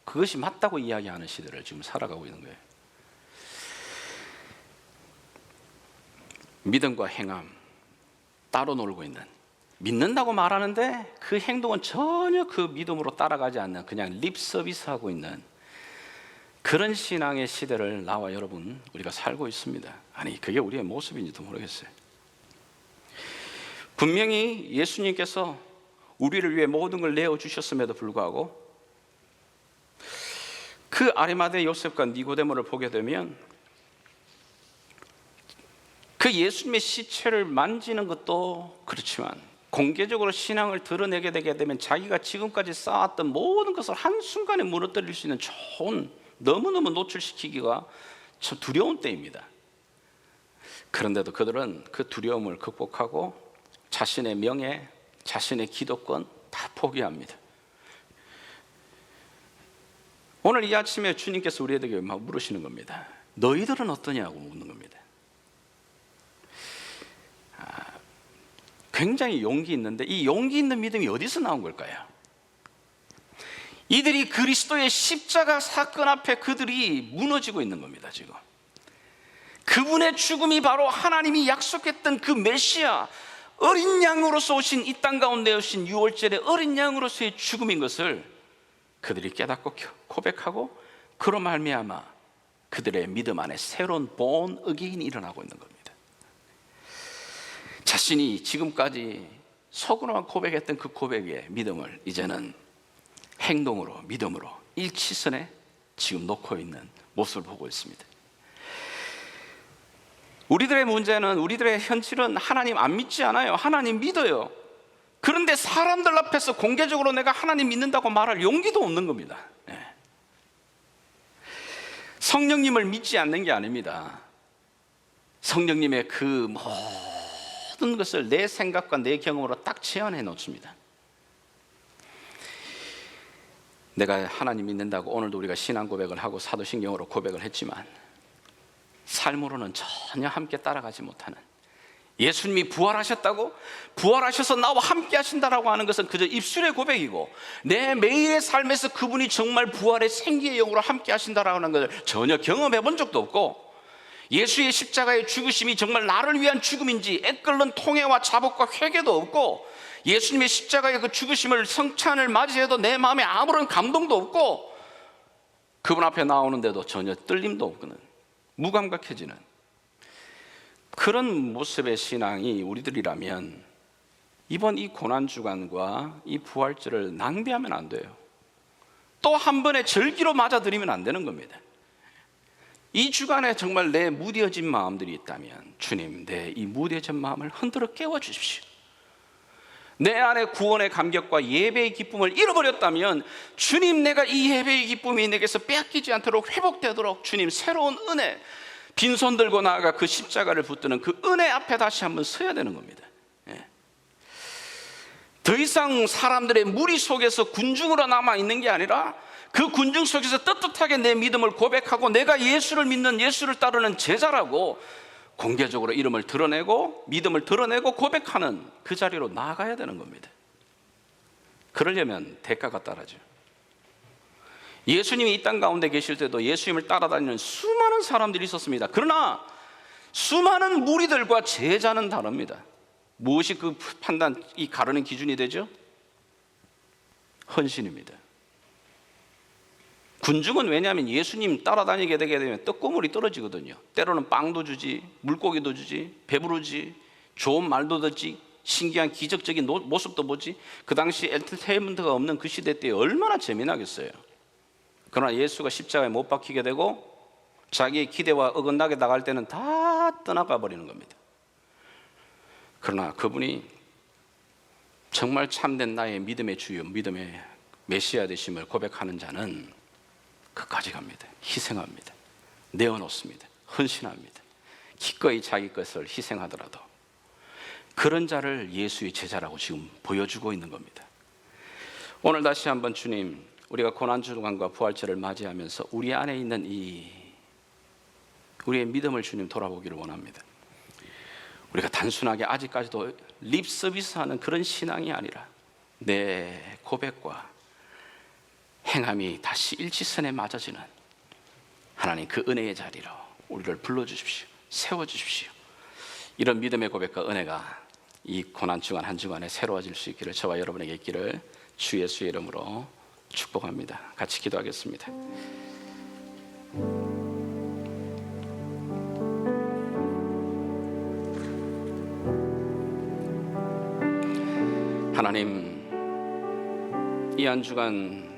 그것이 맞다고 이야기하는 시대를 지금 살아가고 있는 거예요. 믿음과 행함 따로 놀고 있는 믿는다고 말하는데 그 행동은 전혀 그 믿음으로 따라가지 않는 그냥 립 서비스하고 있는 그런 신앙의 시대를 나와 여러분 우리가 살고 있습니다. 아니 그게 우리의 모습인지도 모르겠어요. 분명히 예수님께서 우리를 위해 모든 걸 내어주셨음에도 불구하고 그 아리마대 요셉과 니고데모를 보게 되면 그 예수님의 시체를 만지는 것도 그렇지만 공개적으로 신앙을 드러내게 되게 되면 자기가 지금까지 쌓았던 모든 것을 한순간에 무너뜨릴 수 있는 좋은 너무너무 노출시키기가 참 두려운 때입니다. 그런데도 그들은 그 두려움을 극복하고 자신의 명예, 자신의 기도권 다 포기합니다. 오늘 이 아침에 주님께서 우리에게 막 물으시는 겁니다. 너희들은 어떠냐고 묻는 겁니다. 굉장히 용기 있는데 이 용기 있는 믿음이 어디서 나온 걸까요? 이들이 그리스도의 십자가 사건 앞에 그들이 무너지고 있는 겁니다. 지금 그분의 죽음이 바로 하나님이 약속했던 그 메시아 어린 양으로서 오신 이 땅 가운데 오신 6월절의 어린 양으로서의 죽음인 것을 그들이 깨닫고 고백하고 그로 말미암아 그들의 믿음 안에 새로운 본 어게인이 일어나고 있는 겁니다. 자신이 지금까지 속으로만 고백했던 그 고백의 믿음을 이제는 행동으로 믿음으로 일치선에 지금 놓고 있는 모습을 보고 있습니다. 우리들의 문제는 우리들의 현실은 하나님 안 믿지 않아요. 하나님 믿어요. 그런데 사람들 앞에서 공개적으로 내가 하나님 믿는다고 말할 용기도 없는 겁니다. 성령님을 믿지 않는 게 아닙니다. 성령님의 그 모든 것을 내 생각과 내 경험으로 딱 재현해 놓습니다. 내가 하나님 믿는다고 오늘도 우리가 신앙 고백을 하고 사도신경으로 고백을 했지만 삶으로는 전혀 함께 따라가지 못하는 예수님이 부활하셨다고? 부활하셔서 나와 함께 하신다라고 하는 것은 그저 입술의 고백이고, 내 매일의 삶에서 그분이 정말 부활의 생기의 영으로 함께 하신다라고 하는 것을 전혀 경험해 본 적도 없고, 예수의 십자가의 죽으심이 정말 나를 위한 죽음인지 애끓는 통회와 자복과 회개도 없고, 예수님의 십자가의 그 죽으심을 성찬을 맞이해도 내 마음에 아무런 감동도 없고, 그분 앞에 나오는데도 전혀 떨림도 없거든, 무감각해지는 그런 모습의 신앙이 우리들이라면 이번 이 고난주간과 이 부활절을 낭비하면 안 돼요. 또 한 번의 절기로 맞아들이면 안 되는 겁니다. 이 주간에 정말 내 무뎌진 마음들이 있다면 주님, 내 이 무뎌진 마음을 흔들어 깨워주십시오. 내 안에 구원의 감격과 예배의 기쁨을 잃어버렸다면 주님, 내가 이 예배의 기쁨이 내게서 빼앗기지 않도록 회복되도록 주님, 새로운 은혜, 빈손 들고 나아가 그 십자가를 붙드는 그 은혜 앞에 다시 한번 서야 되는 겁니다. 더 이상 사람들의 무리 속에서 군중으로 남아있는 게 아니라 그 군중 속에서 떳떳하게 내 믿음을 고백하고 내가 예수를 믿는, 예수를 따르는 제자라고 공개적으로 이름을 드러내고 믿음을 드러내고 고백하는 그 자리로 나아가야 되는 겁니다. 그러려면 대가가 따라죠. 예수님이 이 땅 가운데 계실 때도 예수님을 따라다니는 수많은 사람들이 있었습니다. 그러나 수많은 무리들과 제자는 다릅니다. 무엇이 그 판단, 이 가르는 기준이 되죠? 헌신입니다. 군중은 왜냐하면 예수님 따라다니게 되게 되면 떡고물이 떨어지거든요. 때로는 빵도 주지, 물고기도 주지, 배부르지, 좋은 말도 듣지, 신기한 기적적인 모습도 보지. 그 당시 엔터테인먼트가 없는 그 시대 때 얼마나 재미나겠어요. 그러나 예수가 십자가에 못 박히게 되고 자기의 기대와 어긋나게 나갈 때는 다 떠나가 버리는 겁니다. 그러나 그분이 정말 참된 나의 믿음의 주요, 믿음의 메시아 되심을 고백하는 자는 끝까지 갑니다. 희생합니다. 내어놓습니다. 헌신합니다. 기꺼이 자기 것을 희생하더라도. 그런 자를 예수의 제자라고 지금 보여주고 있는 겁니다. 오늘 다시 한번 주님, 우리가 고난주간과 부활절을 맞이하면서 우리 안에 있는 우리의 믿음을 주님 돌아보기를 원합니다. 우리가 단순하게 아직까지도 립 서비스하는 그런 신앙이 아니라 내 고백과 행함이 다시 일치선에 맞아지는 하나님 그 은혜의 자리로 우리를 불러주십시오. 세워주십시오. 이런 믿음의 고백과 은혜가 이 고난주간 한 주간에 새로워질 수 있기를 저와 여러분에게 있기를 주 예수의 이름으로 축복합니다. 같이 기도하겠습니다. 하나님, 이 한 주간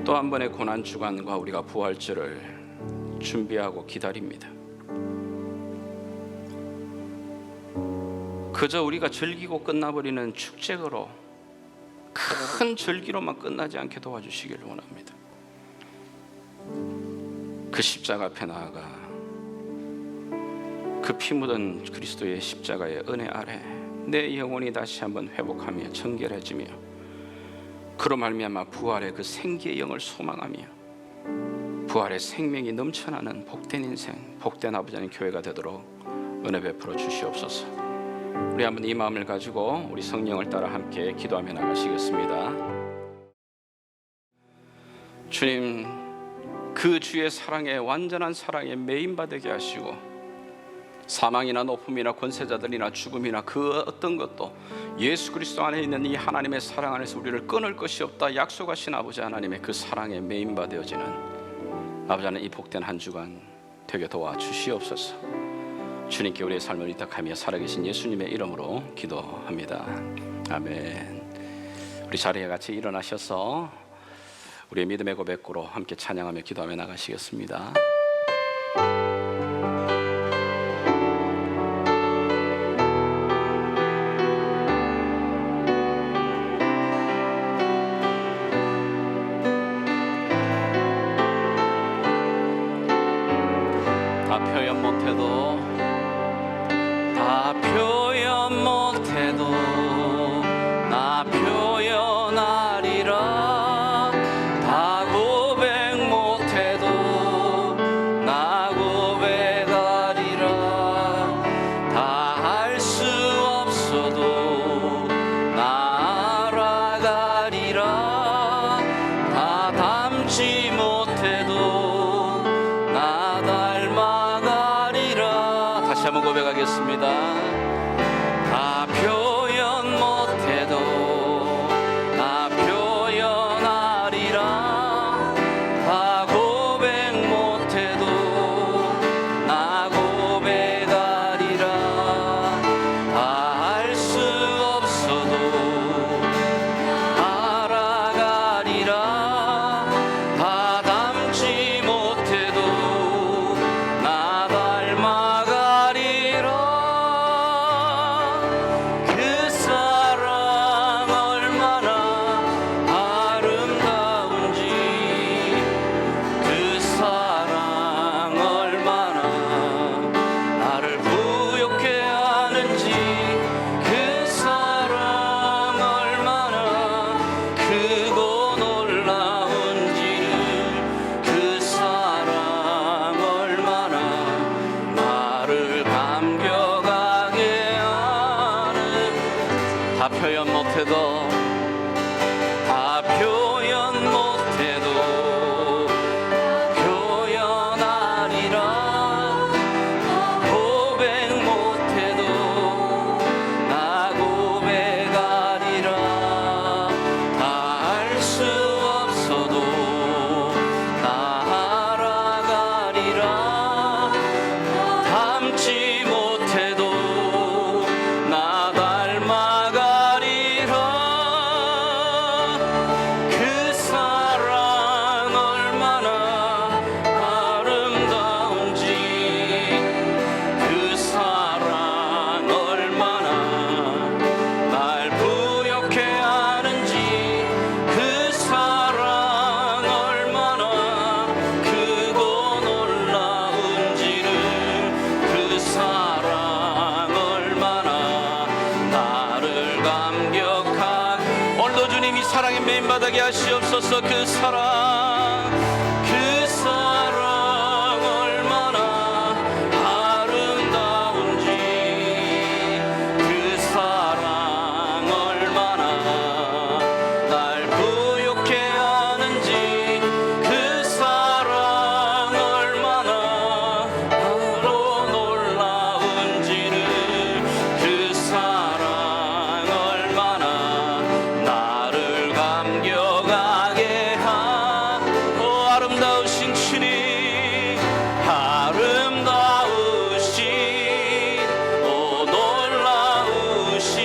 또 한 번의 고난 주간과 우리가 부활절을 준비하고 기다립니다. 그저 우리가 즐기고 끝나버리는 축제로 큰 절기로만 끝나지 않게 도와주시기를 원합니다. 그 십자가 앞에 나아가 그 피 묻은 그리스도의 십자가의 은혜 아래 내 영혼이 다시 한번 회복하며 정결해지며 그로 말미암아 부활의 그 생기의 영을 소망하며 부활의 생명이 넘쳐나는 복된 인생, 복된 아버지 하나님 교회가 되도록 은혜 베풀어 주시옵소서. 우리 한번 이 마음을 가지고 우리 성령을 따라 함께 기도하며 나가시겠습니다. 주님, 그 주의 사랑에 완전한 사랑에 매인받게 하시고 사망이나 높음이나 권세자들이나 죽음이나 그 어떤 것도 예수 그리스도 안에 있는 이 하나님의 사랑 안에서 우리를 끊을 것이 없다 약속하신 아버지 하나님의 그 사랑에 매인받아지는 아버지 하나님, 이 복된 한 주간 되게 도와주시옵소서. 주님께 우리의 삶을 의탁하며 살아계신 예수님의 이름으로 기도합니다. 아멘. 우리 자리에 같이 일어나셔서 우리의 믿음의 고백으로 함께 찬양하며 기도하며 나가시겠습니다. 다 표현 못해도 나 표현하리라. 다 고백 못해도 나 고백하리라. 표현 못해도 표현 못해도 표현하리라 고백 못해도 나 고백하리라 다 알 수 없어도 나 알아가리라 닮지 못해도 나 닮아가리라 그 사랑 얼마나 아름다운지 그 사랑 얼마나 날 부욕해 하는지 그 사랑 얼마나 크고 놀라운지를 그 사랑 얼마나 나를 감격하게 오늘도 주님이 사랑의 맨바닥에 하시옵소서 그 사랑 얼마나 아름다운지 그 사랑 얼마나 날 부욕해 하는지 그 사랑 얼마나 나로 놀라운지를 그 사랑 얼마나 나를 감격하게 하오 아름다우신 주님 아름다우신 오 놀라우신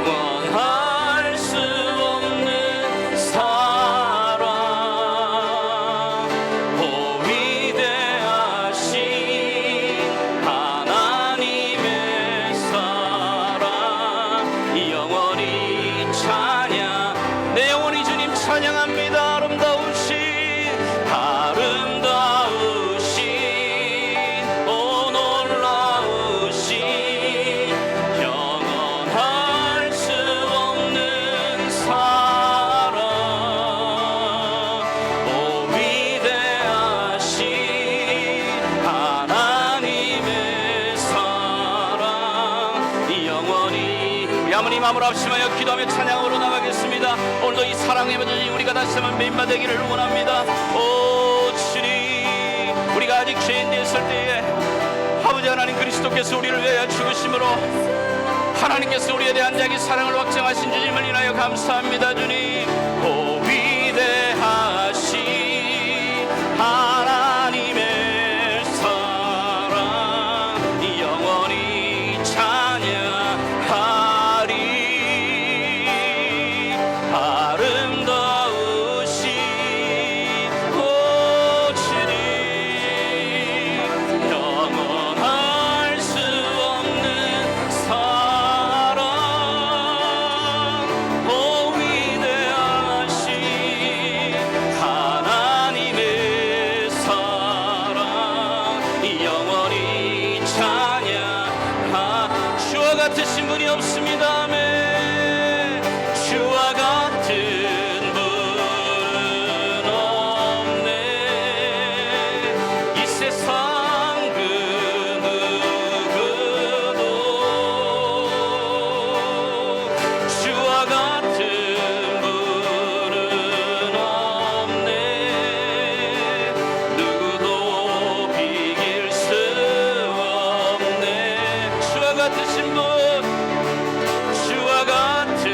원할 수 없는 사랑 오 위대하신 하나님의 사랑 영원히 찬양 내 영혼이 주님 찬양합니다 아름다우신 오 놀라우신 영원할 수 없는 사랑 오 위대하신 하나님의 사랑 영원히 우리 아무리 마음을 합심하여 기도하며 찬양으로 나가겠습니다. 오늘도 이 사랑의 버전이 우리가 다시 한번 멤바되기를 원합니다. 오 주님 우리가 아직 죄인 되었을 때에 아버지 하나님 그리스도께서 우리를 위하여 죽으심으로 하나님께서 우리에 대한 자기 사랑을 확정하신 주님을 인하여 감사합니다. 주님 오 위대하신 하나님의 사랑 영원히 찬양하리 아름다우신 오 주님 영원할 수 없는 사랑 오 위대하신 하나님의 사랑 영원히 찬양하 주와 같으신 분이 없습니다. 아멘. 주와 같은 분은 없네. 이 세상 그 누구도 주와 같은 분은 없네. 누구도 비길 수 없네. 주와 같으신 분 주와 같은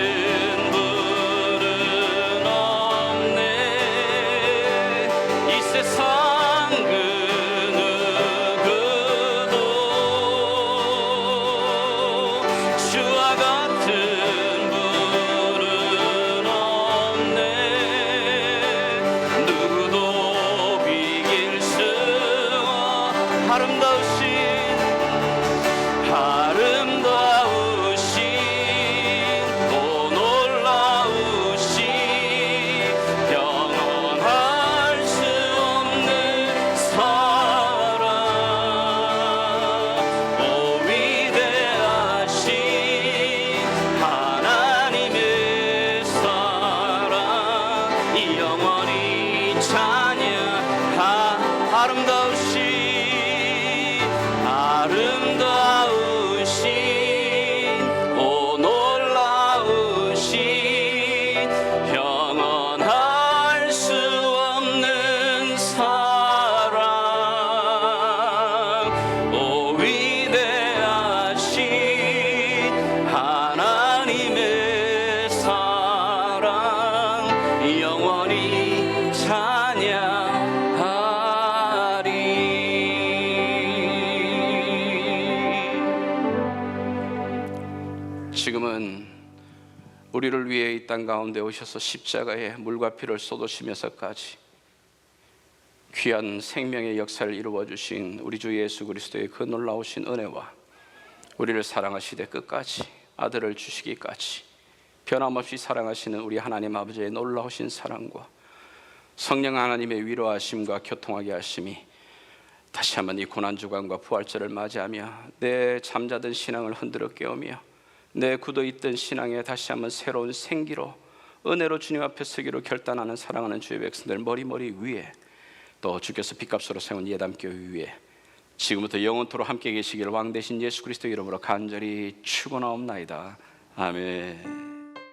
분은 없네. 이 세상 그 누구도 주와 같은 분은 없네. 누구도 비길 수 아름다우신 오 놀라우신 영원할 수 없는 사랑 오 위대하신 하나님의 사랑 영원히 찬양하 아름다우신 오 놀라우신 우리를 위해 이 땅 가운데 오셔서 십자가에 물과 피를 쏟으시면서까지 귀한 생명의 역사를 이루어 주신 우리 주 예수 그리스도의 그 놀라우신 은혜와 우리를 사랑하시되 끝까지 아들을 주시기까지 변함없이 사랑하시는 우리 하나님 아버지의 놀라우신 사랑과 성령 하나님의 위로하심과 교통하게 하심이 다시 한번 이 고난주간과 부활절을 맞이하며 내 잠자던 신앙을 흔들어 깨우며 내 굳어있던 신앙에 다시 한번 새로운 생기로 은혜로 주님 앞에 서기로 결단하는 사랑하는 주의 백성들 머리머리 위에 또 주께서 빚값으로 세운 예담교회 위에 지금부터 영원토록 함께 계시기를 왕 대신 예수 그리스도 이름으로 간절히 축원하옵나이다. 아멘.